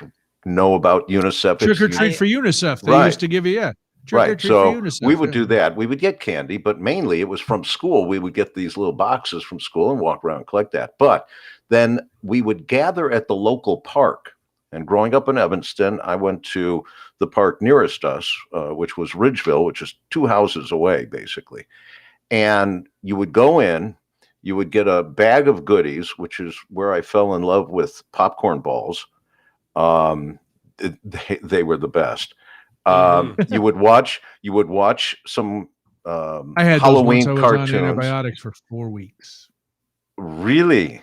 know about UNICEF. Trick-or-treat for UNICEF. They used to give you, Right. So we would do that. We would get candy, but mainly it was from school. We would get these little boxes from school and walk around and collect that. But then we would gather at the local park. And growing up in Evanston, I went to the park nearest us, which was Ridgeville, which is 2 houses away, basically. And you would go in, you would get a bag of goodies, which is where I fell in love with popcorn balls. They were the best. You would watch some I had Halloween those once. I was cartoons. on antibiotics for 4 weeks. Really?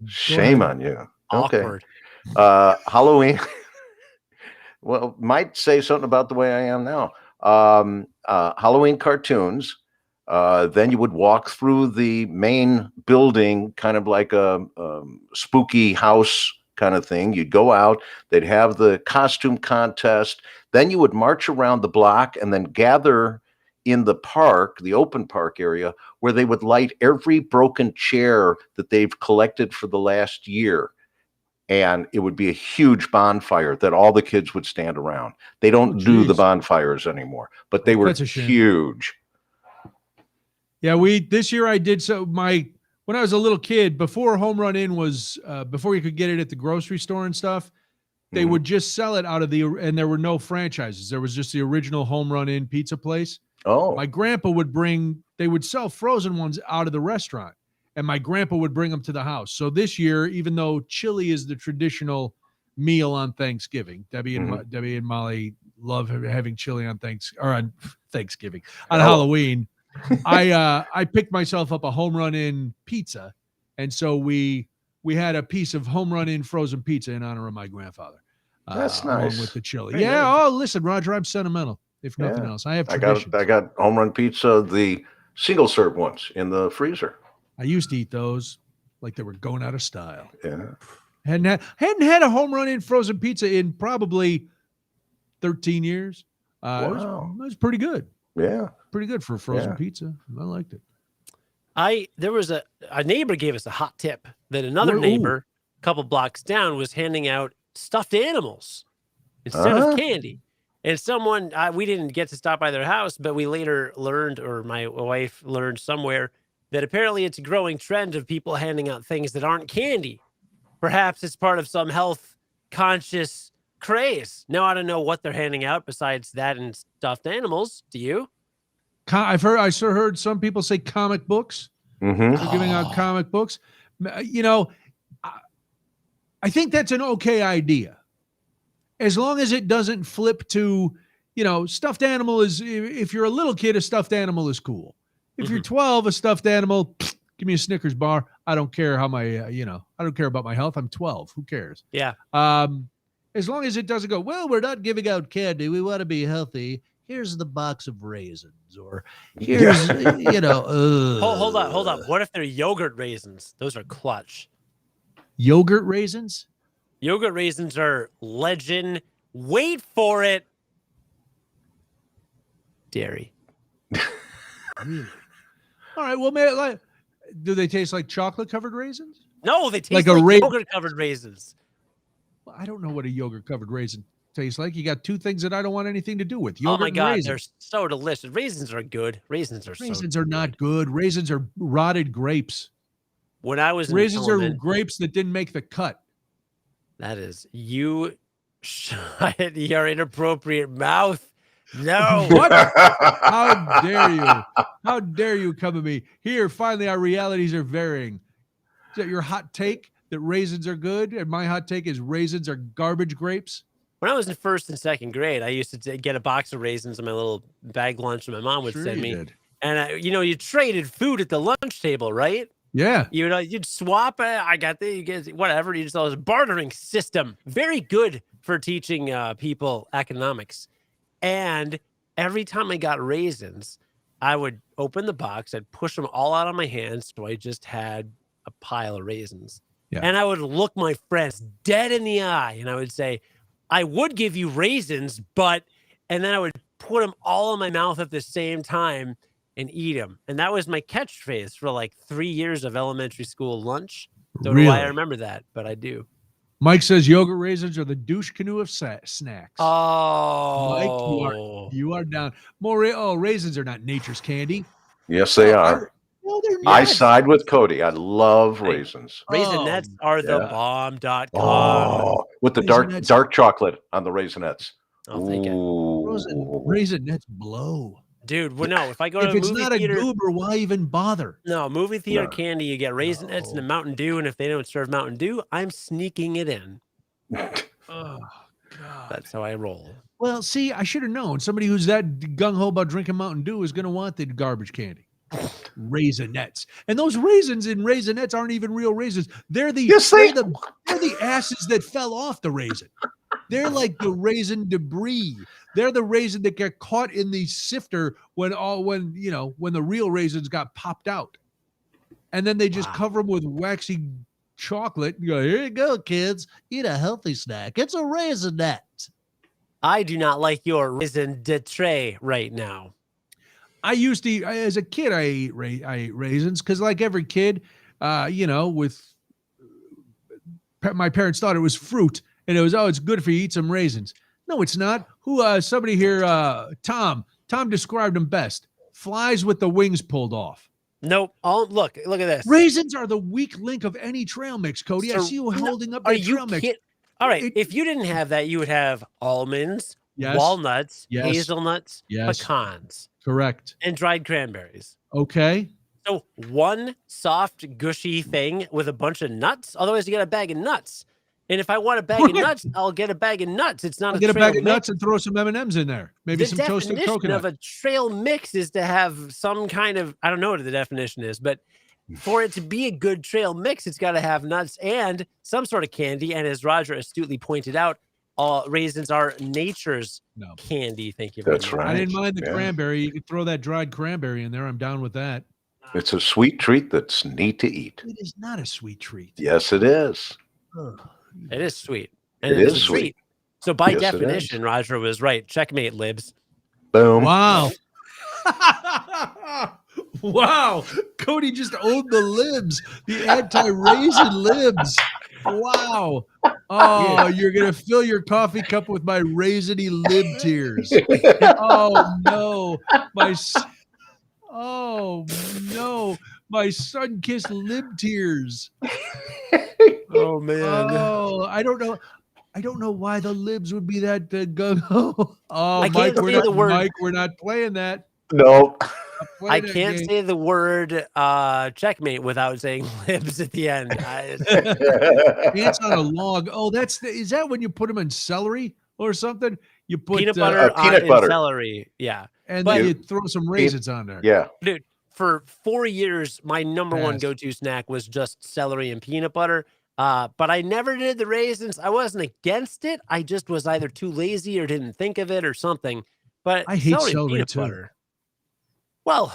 Shame on you. Awkward. Okay. Halloween. Well, might say something about the way I am now. Halloween cartoons. Then you would walk through the main building, kind of like a spooky house kind of thing. You'd go out, they'd have the costume contest. Then you would march around the block and then gather in the park, the open park area, where they would light every broken chair that they've collected for the last year. And it would be a huge bonfire that all the kids would stand around. They don't do the bonfires anymore, but they were huge. Yeah, this year I did when I was a little kid, before Home Run Inn was before you could get it at the grocery store and stuff, they would just sell it out of and there were no franchises. There was just the original Home Run Inn pizza place. Oh. My grandpa they would sell frozen ones out of the restaurant, and my grandpa would bring them to the house. So this year, even though chili is the traditional meal on Thanksgiving, Debbie and Molly love having chili on Thanksgiving. On Halloween, I picked myself up a Home Run Inn pizza, and so we had a piece of Home Run Inn frozen pizza in honor of my grandfather. That's nice. Along with the chili. Very nice. Oh, listen, Roger, I'm sentimental. If nothing else, I have traditions. I got Home Run pizza, the single serve ones in the freezer. I used to eat those like they were going out of style. Yeah. Hadn't had a Home Run Inn frozen pizza in probably 13 years. Wow. It was pretty good. Yeah. Pretty good for a frozen pizza. I liked it. There was a neighbor gave us a hot tip that another neighbor a couple blocks down was handing out stuffed animals instead of candy. And someone, we didn't get to stop by their house, but we later learned, or my wife learned somewhere, that apparently it's a growing trend of people handing out things that aren't candy. Perhaps it's part of some health conscious craze. Now I don't know what they're handing out besides that and stuffed animals. Do you? I heard some people say comic books. Mm-hmm. They're giving out comic books. You know, I think that's an okay idea, as long as it doesn't flip to, stuffed animal is. If you're a little kid, a stuffed animal is cool. If you're 12, a stuffed animal, give me a Snickers bar. I don't care how my, I don't care about my health. I'm 12. Who cares? Yeah. As long as it doesn't go, well, we're not giving out candy. We want to be healthy. Here's the box of raisins, or here's, Hold on. What if they're yogurt raisins? Those are clutch. Yogurt raisins? Yogurt raisins are legend. Wait for it. Dairy. Really? All right. Well, do they taste like chocolate-covered raisins? No, they taste like yogurt-covered raisins. Well, I don't know what a yogurt-covered raisin tastes like. You got two things that I don't want anything to do with. Yogurt, oh my God, raisins. They're so delicious. Raisins are good. Raisins are not good. Raisins are rotted grapes. When I was raisins are grapes that didn't make the cut. That is, you shut your inappropriate mouth. No. What? How dare you? How dare you come at me? Here, finally, our realities are varying. Is that your hot take that raisins are good? And my hot take is raisins are garbage grapes? When I was in first and second grade, I used to get a box of raisins in my little bag lunch that my mom would send me. Did. And, you traded food at the lunch table, right? Yeah. You'd swap. I got you get whatever. You just all this bartering system. Very good for teaching people economics. And every time I got raisins, I would open the box. I'd push them all out on my hands. So I just had a pile of raisins. Yeah. And I would look my friends dead in the eye. And I would say, I would give you raisins, and then I would put them all in my mouth at the same time and eat them. And that was my catchphrase for like 3 years of elementary school lunch. Don't know why I remember that, but I do. Mike says yogurt raisins are the douche canoe of snacks. Oh, Mike, you are down. Raisins are not nature's candy. Yes, they are. No, they're not. I side with Cody. I love raisins. Raisinets are the bomb.com. Oh, with the dark chocolate on the raisinets. I'll take it. Raisinets blow. Dude, well, no, if I go to a movie theater. If it's not a goober, why even bother? No, movie theater candy, you get raisinets and a Mountain Dew, and if they don't serve Mountain Dew, I'm sneaking it in. Oh, God. That's how I roll. Well, see, I should have known. Somebody who's that gung-ho about drinking Mountain Dew is going to want the garbage candy. Raisinets. And those raisins in Raisinets aren't even real raisins. They're the asses that fell off the raisin. They're like the raisin debris. They're the raisin that get caught in the sifter when the real raisins got popped out. And then they just cover them with waxy chocolate. You go, here you go, kids. Eat a healthy snack. It's a Raisinette. I do not like your raisin de tray right now. I used to, as a kid, I ate raisins because, like every kid, my parents thought it was fruit, and it was, it's good for you, eat some raisins. No, it's not. Somebody here, Tom described them best. Flies with the wings pulled off. Nope. Look at this. Raisins are the weak link of any trail mix, Cody. I see you holding up the trail mix. All right. If you didn't have that, you would have almonds, walnuts, hazelnuts, pecans. Correct. And dried cranberries. Okay. So one soft, gushy thing with a bunch of nuts. Otherwise, you get a bag of nuts. And if I want a bag of nuts, I'll get a bag of nuts. It's not I'll get a bag of nuts and throw some M&Ms in there. Maybe some toasted coconut. The definition of a trail mix is to have some kind of, I don't know what the definition is, but for it to be a good trail mix, it's got to have nuts and some sort of candy. And as Roger astutely pointed out, raisins are nature's candy. Thank you very much. That's right. I didn't mind the cranberry. You could throw that dried cranberry in there. I'm down with that. It's a sweet treat that's neat to eat. It is not a sweet treat. Yes, it is. It is sweet. And it is sweet. Treat. So by definition, Roger was right. Checkmate, libs. Boom. Wow. Wow. Cody just owned the libs, the anti-raisin libs. Wow. Oh, you're going to fill your coffee cup with my raisiny lib tears. Oh, no. My sun-kissed lib tears. Oh, man. Oh, I don't know why the libs would be that gung-ho. Oh, Mike, we're not playing that. No. I can't say the word checkmate without saying libs at the end. Ants on a log. Oh, is that when you put them in celery or something? You put peanut butter in celery. Yeah. And then you throw some raisins on there. Yeah. Dude, for 4 years, my number one go-to snack was just celery and peanut butter. But I never did the raisins. I wasn't against it. I just was either too lazy or didn't think of it or something. But I hate celery too. Butter. Well,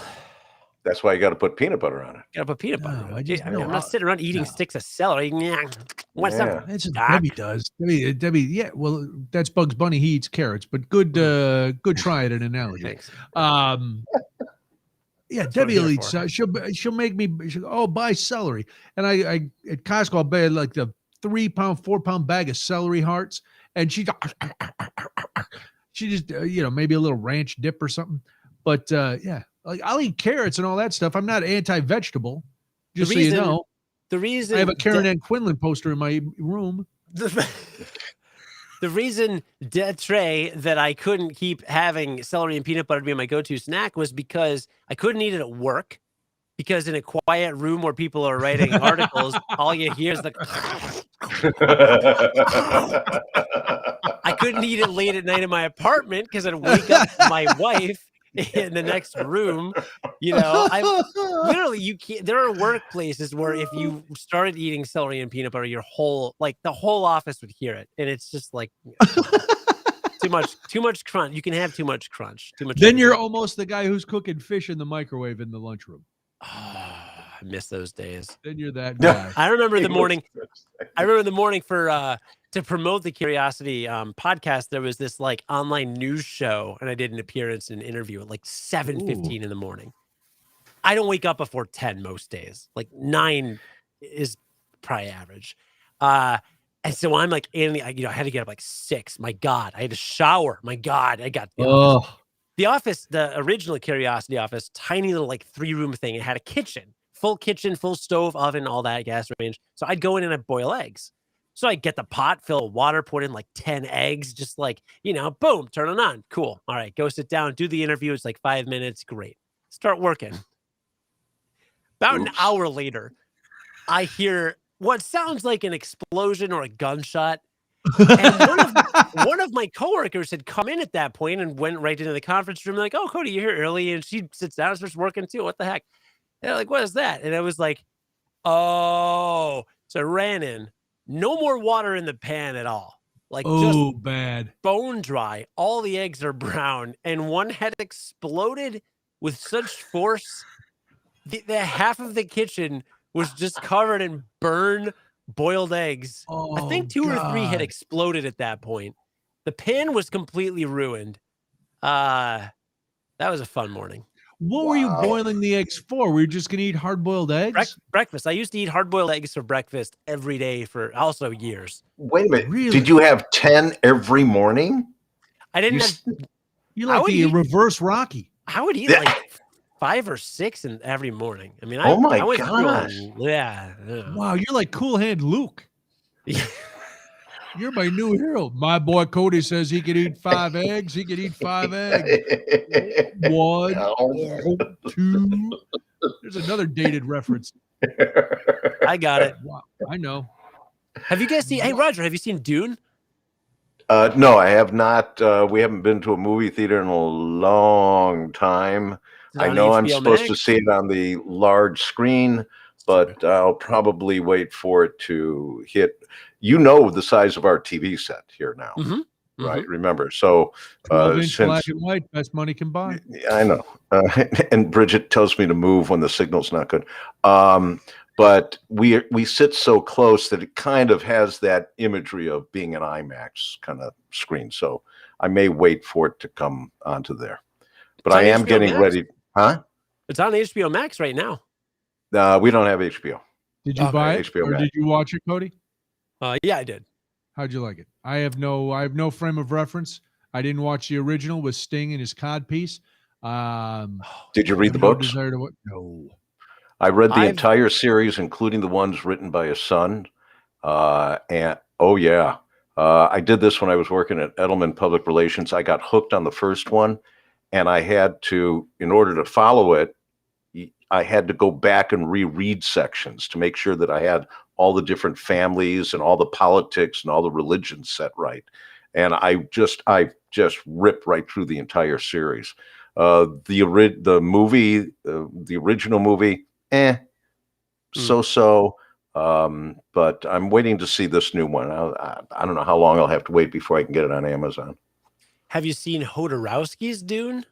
that's why you got to put peanut butter on it. Got to put peanut butter. I'm not sitting around eating sticks of celery. What's up? That's what Debbie does. Debbie. Yeah. Well, that's Bugs Bunny. He eats carrots. But good try at an analogy. Thanks. Yeah, Debbie will eat. She'll make me. Buy celery. And I at Costco I'll buy like the 3-pound, 4-pound bag of celery hearts, and she just maybe a little ranch dip or something. But yeah. Like I'll eat carrots and all that stuff. I'm not anti-vegetable. Just so you know. The reason I have a Karen Ann Quinlan poster in my room. The reason that I couldn't keep having celery and peanut butter to be my go-to snack was because I couldn't eat it at work. Because in a quiet room where people are writing articles, all you hear is the. I couldn't eat it late at night in my apartment because I'd wake up my wife in the next room. I literally, you can't. There are workplaces where if you started eating celery and peanut butter, the whole office would hear it, and it's just like too much crunch. You can have too much crunch. Too much. Then you're almost the guy who's cooking fish in the microwave in the lunchroom. Oh, I miss those days. Then you're that guy. I remember the morning. For to promote the Curiosity podcast, there was this like online news show, and I did an appearance and interview at like 7:15 in the morning. I don't wake up before 10 most days. Like 9 is probably average. And so I'm like, I had to get up like 6. My God, I had to shower. My God, I got the office, the original Curiosity office, tiny little like 3-room thing. It had a kitchen, full stove, oven, all that, gas range. So I'd go in and I'd boil eggs. So I get the pot, fill with water, put in like 10 eggs, just like, boom, turn it on. Cool. All right, go sit down, do the interview. It's like 5 minutes. Great. Start working. About an hour later, I hear what sounds like an explosion or a gunshot. And one of my coworkers had come in at that point and went right into the conference room, like, "Oh, Cody, you're here early." And she sits down and starts working too. What the heck? And they're like, "What is that?" And I was like, "Oh." So I ran in. No more water in the pan at all. Like, just bad. bone dry. All the eggs are brown. And one had exploded with such force. The half of the kitchen was just covered in burned boiled eggs. I think 2 or 3 had exploded at that point. The pan was completely ruined. That was a fun morning. What were you boiling the eggs for? Were you just going to eat hard-boiled eggs? Breakfast. I used to eat hard-boiled eggs for breakfast every day for also years. Wait a minute. Really? Did you have 10 every morning? I didn't You like the reverse Rocky. I would eat like 5 or 6 every morning. I mean, oh my I went gosh. Yeah. Wow, you're like Cool Hand Luke. You're my new hero. My boy Cody says he could eat 5 eggs. He could eat 5 eggs. 1, 2. There's another dated reference. I got it. Wow, I know. Have you guys seen? Hey, Roger, have you seen Dune? No, I have not. We haven't been to a movie theater in a long time. I know I'm supposed to see it on the large screen, but I'll probably wait for it to hit. You know the size of our TV set here now, right? Remember, so 12-inch black and white, best money can buy. I know, and Bridget tells me to move when the signal's not good. But we sit so close that it kind of has that imagery of being an IMAX kind of screen. So I may wait for it to come onto there. But I am getting ready. Huh? It's on HBO Max right now. We don't have HBO. Did you buy it? HBO or Max. Did you watch it, Cody? Yeah, I did. How'd you like it? I have no frame of reference. I didn't watch the original with Sting and his cod piece. Did you read the books? No. I read the entire series, including the ones written by his son. And I did this when I was working at Edelman Public Relations. I got hooked on the first one, and I had to, in order to follow it, I had to go back and reread sections to make sure that I had all the different families and all the politics and all the religions set right. And I just ripped right through the entire series. The movie, the original movie, so. But I'm waiting to see this new one. I don't know how long I'll have to wait before I can get it on Amazon. Have you seen Hodorowsky's Dune?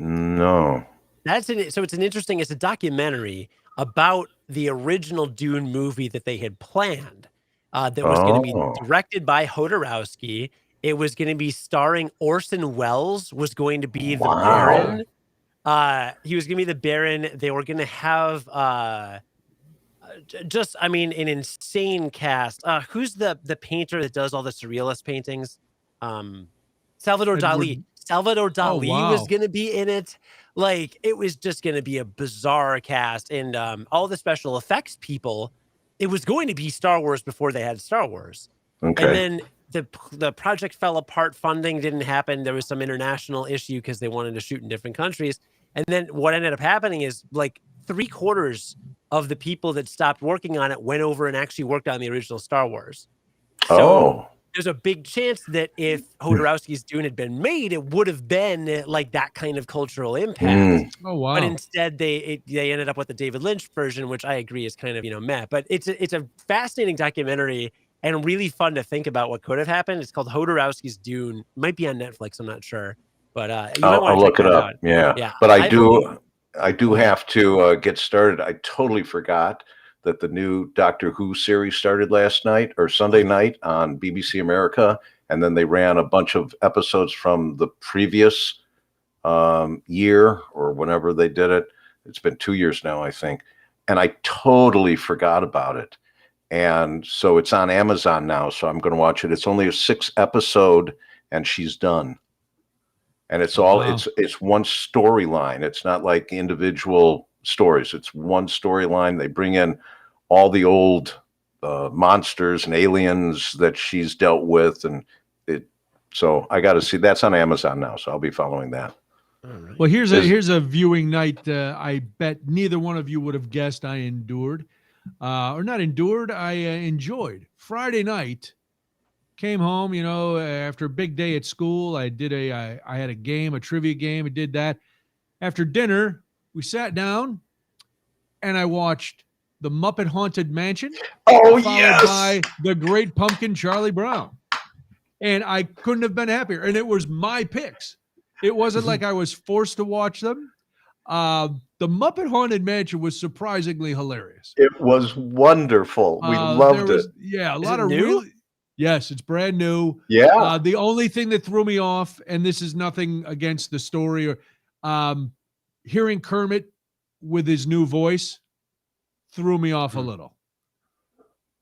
No. It's a documentary about the original Dune movie that they had planned. That was going to be directed by Hodorowsky. It was going to be starring Orson Welles. Was going to be the Baron. He was going to be the Baron. They were going to have an insane cast. Who's the painter that does all the surrealist paintings? Salvador Dali. Salvador Dali was going to be in it. Like, it was just going to be a bizarre cast, and all the special effects people. It was going to be Star Wars before they had Star Wars. Okay. And then the project fell apart. Funding didn't happen. There was some international issue because they wanted to shoot in different countries. And then what ended up happening is like 3/4 of the people that stopped working on it went over and actually worked on the original Star Wars. So there's a big chance that if Hodorowsky's Dune had been made, it would have been like that kind of cultural impact. Oh, wow. But instead they ended up with the David Lynch version, which I agree is kind of, meh. But it's a fascinating documentary and really fun to think about what could have happened. It's called Hodorowsky's Dune. It might be on Netflix. I'm not sure. But I'll look it up. Yeah. But I do have to get started. I totally forgot that the new Doctor Who series started last night or Sunday night on BBC America. And then they ran a bunch of episodes from the previous year or whenever they did it. It's been 2 years now, I think. And I totally forgot about it. And so it's on Amazon now. So I'm going to watch it. It's only a 6-episode and she's done. And it's all, it's one storyline. It's not like individual stories. It's one storyline. They bring in all the old monsters and aliens that she's dealt with. And so I got to see, that's on Amazon now. So I'll be following that. Right. Well, here's a viewing night. I bet neither one of you would have guessed I endured. or not endured. I enjoyed. Friday night, came home, after a big day at school. I had a game, a trivia game. I did that. After dinner, we sat down and I watched The Muppet Haunted Mansion, followed by The Great Pumpkin, Charlie Brown. And I couldn't have been happier. And it was my picks. It wasn't like I was forced to watch them. The Muppet Haunted Mansion was surprisingly hilarious. It was wonderful. We loved it. Yeah, a Is lot it of new? really. Yes, it's brand new. Yeah. The only thing that threw me off, and this is nothing against the story, or hearing Kermit with his new voice threw me off a little.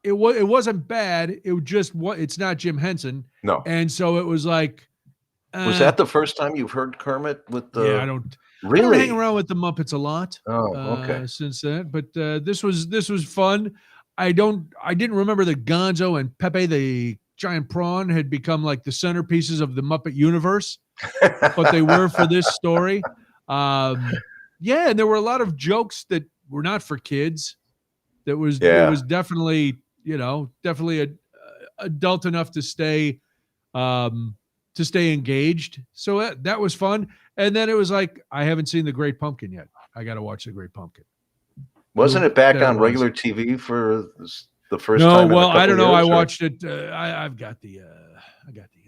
It wasn't bad. It's not Jim Henson. No. And so it was like. Was that the first time you've heard Kermit with the? Yeah, I don't hang around with the Muppets a lot. Oh, okay. Since then, but this was fun. I didn't remember that Gonzo and Pepe the giant prawn had become like the centerpieces of the Muppet universe, but they were for this story. And there were a lot of jokes that were not for kids. It was definitely adult enough to stay engaged. So that was fun. And then it was like, I haven't seen The Great Pumpkin yet. I got to watch The Great Pumpkin. Wasn't it back on regular TV for the first no, time? No, well, I don't know. I or? watched it. I've got the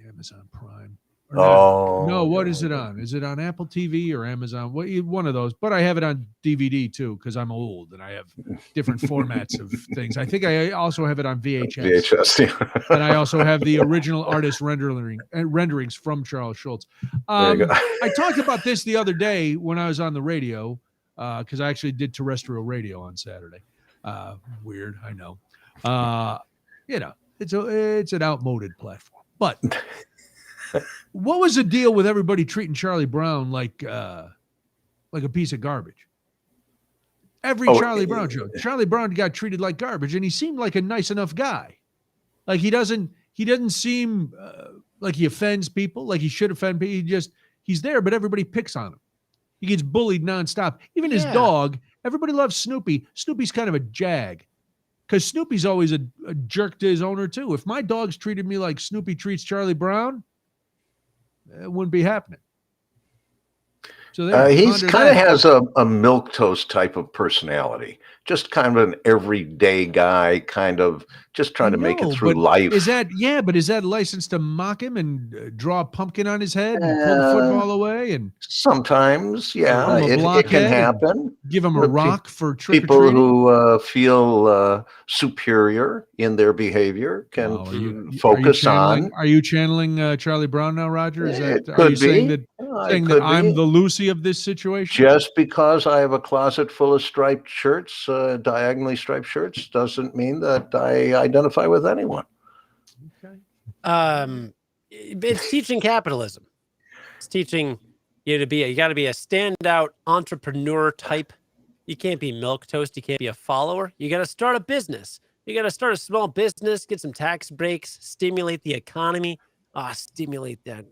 Amazon Prime. What is it on? Is it on Apple TV or Amazon? One of those. But I have it on DVD too because I'm old and I have different formats of things. I think I also have it on VHS. VHS, and I also have the original artist renderings from Charles Schulz. I talked about this the other day when I was on the radio because I actually did terrestrial radio on Saturday. Weird, I know. It's an outmoded platform, but. What was the deal with everybody treating Charlie Brown like a piece of garbage? Every Charlie Brown show, Charlie Brown got treated like garbage, and he seemed like a nice enough guy. Like he doesn't seem like he offends people, like he should offend people. He's there, but everybody picks on him. He gets bullied nonstop. Even his dog, everybody loves Snoopy. Snoopy's kind of a jag. Because Snoopy's always a jerk to his owner, too. If my dogs treated me like Snoopy treats Charlie Brown, it wouldn't be happening. So he kind of has a milquetoast type of personality, just kind of an everyday guy, kind of just trying to make it through life. Is that license to mock him and draw a pumpkin on his head and pull the football away? And sometimes, it can happen. Give him a rock for trick or people treating. who feel superior in their behavior can focus on. Are you channeling Charlie Brown now, Roger? Are you saying that I'm the Lucy of this situation? Just because I have a closet full of striped shirts, diagonally striped shirts, doesn't mean that I identify with anyone. Okay. It's teaching capitalism. It's teaching you got to be a standout entrepreneur type. You can't be milquetoast. You can't be a follower. You got to start a business. You got to start a small business, get some tax breaks, stimulate the economy. Stimulate that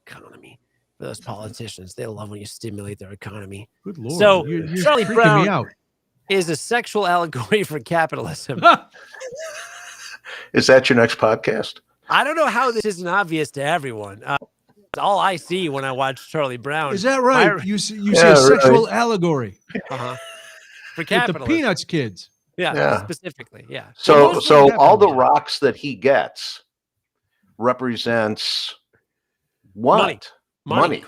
economy. For those politicians, they love when you stimulate their economy. Good Lord. So you're Charlie freaking me out. Brown is a sexual allegory for capitalism. Is that your next podcast? I don't know how this isn't obvious to everyone. All I see when I watch Charlie Brown. Is that right? You say sexual allegory. For capitalism. With the Peanuts kids. Yeah, specifically. Yeah. So all the rocks that he gets represents what? Money.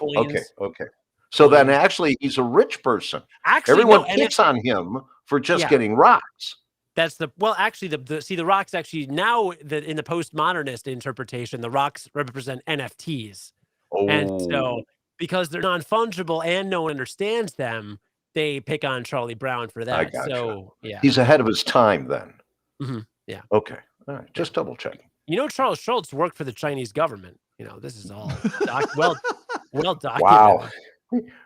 Okay. So then actually he's a rich person. Actually, everyone picks on him for just getting rocks. That's the rocks actually now that in the postmodernist interpretation, the rocks represent NFTs. And so because they're non-fungible and no one understands them, they pick on Charlie Brown for that. So he's ahead of his time then. Mm-hmm. Yeah. Okay. All right. Just double checking. Charles Schulz worked for the Chinese government. This is all well documented. Wow.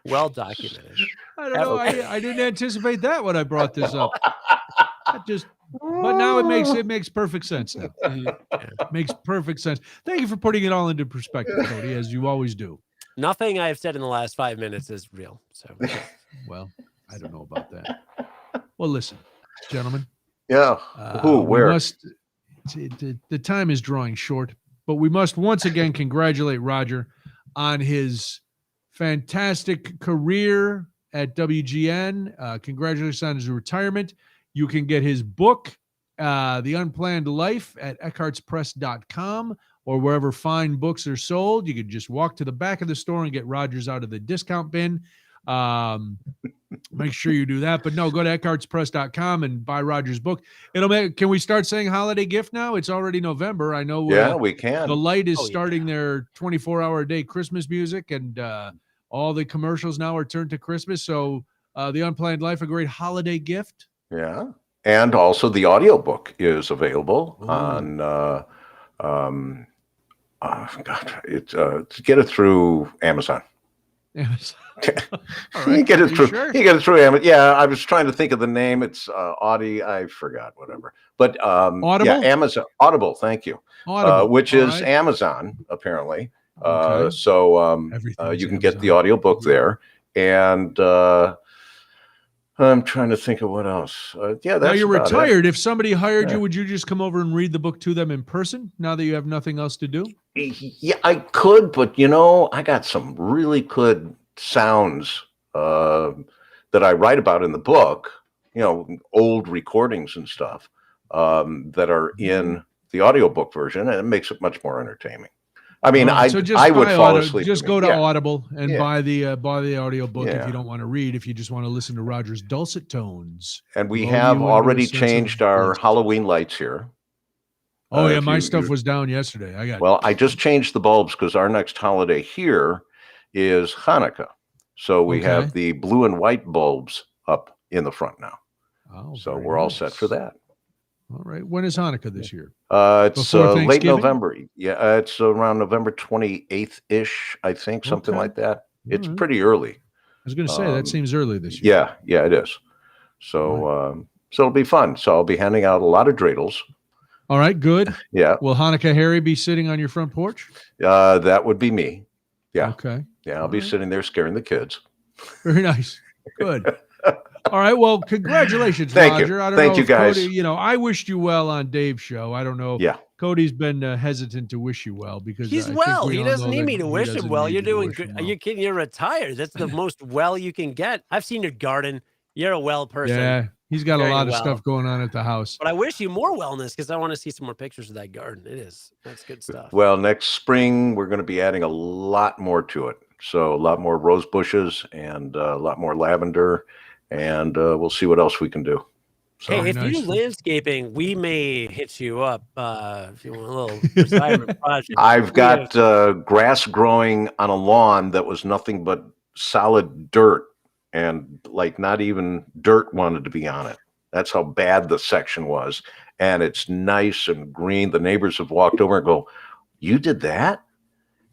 Well documented. I don't know. I didn't anticipate that when I brought this up. But now it makes perfect sense now. It makes perfect sense. Thank you for putting it all into perspective, Cody, as you always do. Nothing I've said in the last 5 minutes is real. So, well, I don't know about that. Well, listen, gentlemen, Yeah. Who? Where? The time is drawing short, but we must once again congratulate Roger on his fantastic career at WGN. Congratulations on his retirement. You can get his book, The Unplanned Life, at eckhartspress.com or wherever fine books are sold. You can just walk to the back of the store and get Rogers out of the discount bin. Make sure you do that. But no, go to eckhartspress.com and buy Roger's book. Can we start saying holiday gift now? It's already November. I know. Yeah, we can. The Light is starting their 24-hour-a-day Christmas music, and all the commercials now are turned to Christmas. So The Unplanned Life, a great holiday gift. Yeah. And also the audiobook is available on get it through Amazon. Amazon. You get it through. Sure? You get it through Amazon. Yeah, I was trying to think of the name. It's Audi. I forgot. Whatever. But Audible. Yeah, Amazon. Audible. Thank you. Audible. Which is Amazon apparently. So you can get the audiobook there, and I'm trying to think of what else. That's now you're retired. If somebody hired you, would you just come over and read the book to them in person now that you have nothing else to do? Yeah, I could, but I got some really good sounds that I write about in the book, old recordings and stuff that are in the audiobook version, and it makes it much more entertaining. I mean, I would fall asleep. Just go to Audible and buy the audio book if you don't want to read. If you just want to listen to Roger's dulcet tones. And we have already changed our Halloween lights here. Oh yeah, my stuff was down yesterday. I just changed the bulbs because our next holiday here is Hanukkah, so we have the blue and white bulbs up in the front now. So we're all set for that. All right. When is Hanukkah this year? It's late November. Yeah, it's around November 28th-ish, I think, something like that. It's pretty early. I was going to say, that seems early this year. Yeah, it is. So, so it'll be fun. So I'll be handing out a lot of dreidels. All right, good. Yeah. Will Hanukkah Harry be sitting on your front porch? That would be me. Yeah. Okay. Yeah, I'll be sitting there scaring the kids. Very nice. Good. All right. Well, congratulations, Thank Roger. You. I don't Thank know you, guys. Cody, I wished you well on Dave's show. I don't know. Yeah. Cody's been hesitant to wish you well because he's well. He doesn't need me to wish him well. You're doing good. Are you kidding? You're retired. That's the most well you can get. I've seen your garden. You're a well person. Yeah. He's got a lot of stuff going on at the house. But I wish you more wellness because I want to see some more pictures of that garden. That's good stuff. Well, next spring, we're going to be adding a lot more to it. So a lot more rose bushes and a lot more lavender. And we'll see what else we can do. So, hey, if you do landscaping, we may hit you up if you want a little retirement project. I've got grass growing on a lawn that was nothing but solid dirt, and not even dirt wanted to be on it. That's how bad the section was. And it's nice and green. The neighbors have walked over and go, "You did that?"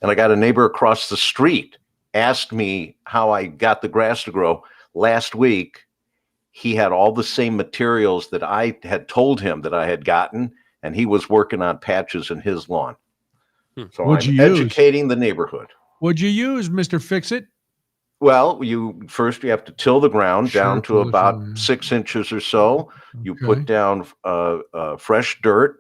And I got a neighbor across the street asked me how I got the grass to grow. Last week, he had all the same materials that I had told him that I had gotten, and he was working on patches in his lawn. So I'm educating the neighborhood. What'd you use, Mr. Fix-It? Well, you have to till the ground down to about 6 inches or so. You put down fresh dirt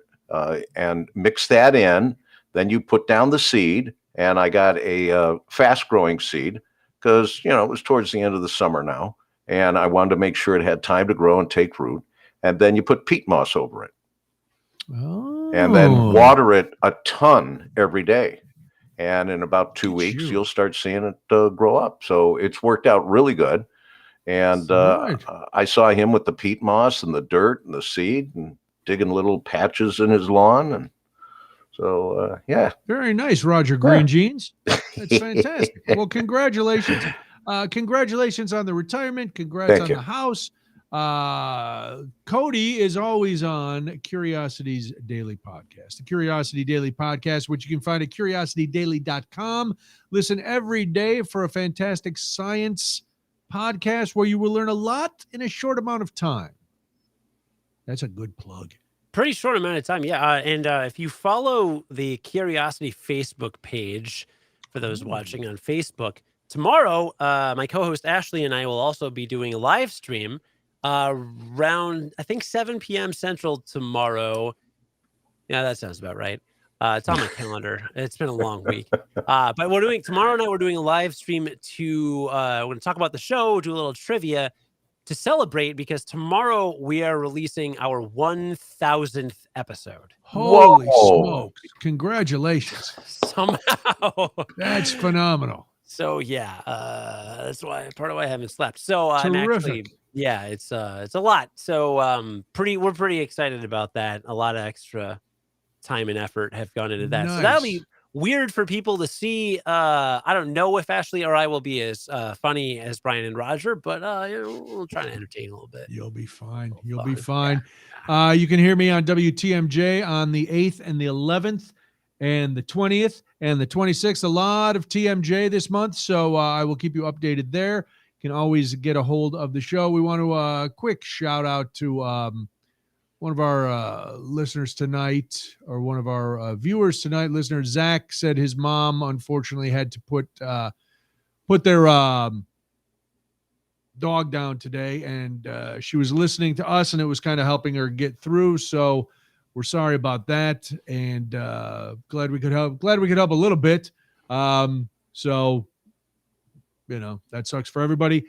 and mix that in. Then you put down the seed, and I got a fast-growing seed because, it was towards the end of the summer now, and I wanted to make sure it had time to grow and take root. And then you put peat moss over it. Oh. And then water it a ton every day. And in about 2 weeks, you'll start seeing it grow up. So it's worked out really good. And I saw him with the peat moss and the dirt and the seed and digging little patches in his lawn. And so, yeah. Very nice, Roger Green Jeans. That's fantastic. Well, congratulations. Congratulations on the retirement. Congrats on the house. Cody is always on Curiosity's Daily Podcast, the Curiosity Daily Podcast, which you can find at curiositydaily.com. Listen every day for a fantastic science podcast where you will learn a lot in a short amount of time. That's a good plug. Pretty short amount of time, yeah. And if you follow the Curiosity Facebook page, for those watching on Facebook, tomorrow, my co-host Ashley and I will also be doing a live stream around, I think 7 p.m. Central tomorrow. Yeah, that sounds about right. It's on my calendar. It's been a long week. But tomorrow night, we're doing a live stream we're going to talk about the show, do a little trivia to celebrate, because tomorrow we are releasing our 1000th episode. Holy smokes. Congratulations. Somehow. That's phenomenal. So yeah, that's part of why I haven't slept. So I'm actually, it's a lot. So we're pretty excited about that. A lot of extra time and effort have gone into that. Nice. So that'll be weird for people to see. I don't know if Ashley or I will be as funny as Brian and Roger, but we'll try to entertain a little bit. You'll be fine. You'll be fine. Yeah. You can hear me on WTMJ on the 8th and the 11th and the 20th and the 26th. A lot of TMJ this month, so I will keep you updated there. You can always get a hold of the show. We want to quick shout out to one of our listeners tonight, or one of our viewers tonight. Listener Zach said his mom unfortunately had to put their dog down today, and she was listening to us, and it was kind of helping her get through. So we're sorry about that, and glad we could help a little bit. So that sucks for everybody.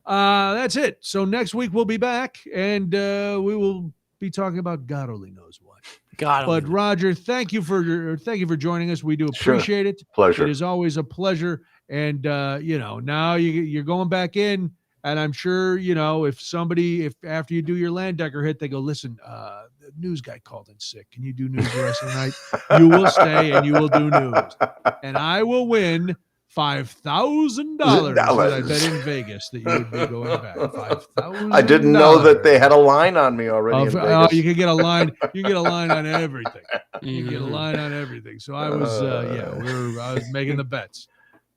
That's it. So next week we'll be back, and we will be talking about God only knows what. But Roger, thank you for joining us. We do appreciate it. Pleasure. It is always a pleasure. And now you're going back in, and I'm sure if after you do your Landecker hit, they go, listen, the news guy called in sick. Can you do news the rest of the night? You will stay and you will do news, and I will win $5,000 that I bet in Vegas that you would be going back. $5,000. I didn't know that they had a line on me already in Vegas. You can get a line. You get a line on everything. You get a line on everything. So I was, I was making the bets.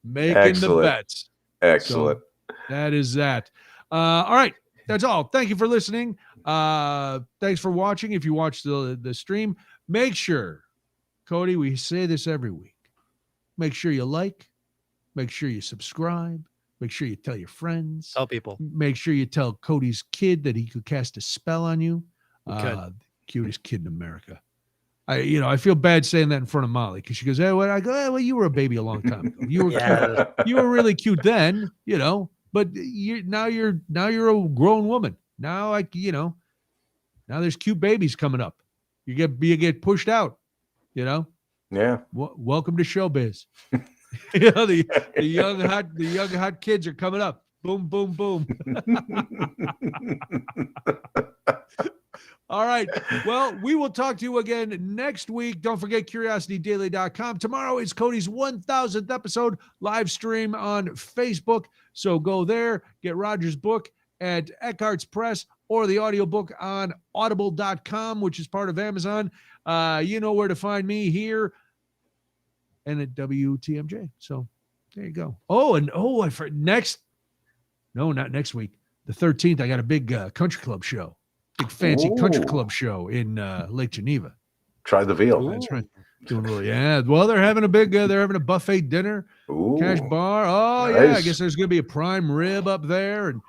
The bets. Excellent. So that is that. All right. That's all. Thank you for listening. Thanks for watching. If you watch the stream, make sure, Cody, we say this every week. Make sure you like. Make sure you subscribe. Make sure you tell your friends. Tell people. Make sure you tell Cody's kid that he could cast a spell on you. The cutest kid in America. I feel bad saying that in front of Molly, because she goes, "Hey, what?" I go, "Well, you were a baby a long time ago. You were cute. You were really cute then, But now you're a grown woman. Now now there's cute babies coming up. You get pushed out. Yeah. Welcome to showbiz. The young hot kids are coming up. Boom, boom, boom. All right. Well, we will talk to you again next week. Don't forget CuriosityDaily.com. Tomorrow is Cody's 1000th episode live stream on Facebook. So go there, get Roger's book at Eckhart's Press, or the audiobook on audible.com, which is part of Amazon. You know where to find me here and at WTMJ. So there you go. Not next week. The 13th, I got a big country club show. Big fancy country club show in Lake Geneva. Try the veal. That's right. Doing a little, yeah. Well, they're having a buffet dinner, cash bar. Oh, nice. Yeah. I guess there's going to be a prime rib up there, and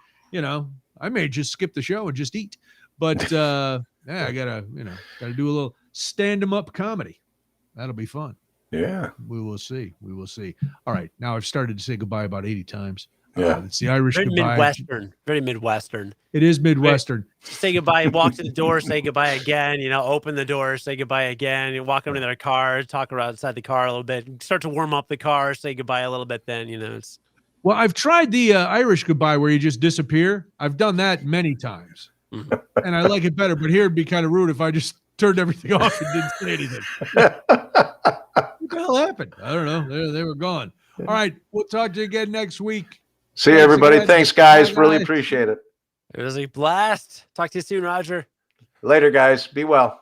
I may just skip the show and just eat. But I gotta do a little stand-em-up comedy. That'll be fun. Yeah. We will see. All right. Now I've started to say goodbye about 80 times. Yeah. It's the Irish goodbye. Very Midwestern. It is Midwestern. Say goodbye, walk to the door, say goodbye again, open the door, say goodbye again. You walk into their car, talk around outside the car a little bit, start to warm up the car, say goodbye a little bit, then, it's. Well, I've tried the Irish goodbye where you just disappear. I've done that many times. Mm-hmm. And I like it better, but here it'd be kind of rude if I just turned everything off and didn't say anything. What the hell happened? I don't know. They were gone. All right. We'll talk to you again next week. See you, everybody. Thanks, guys. Really appreciate it. It was a blast. Talk to you soon, Roger. Later, guys. Be well.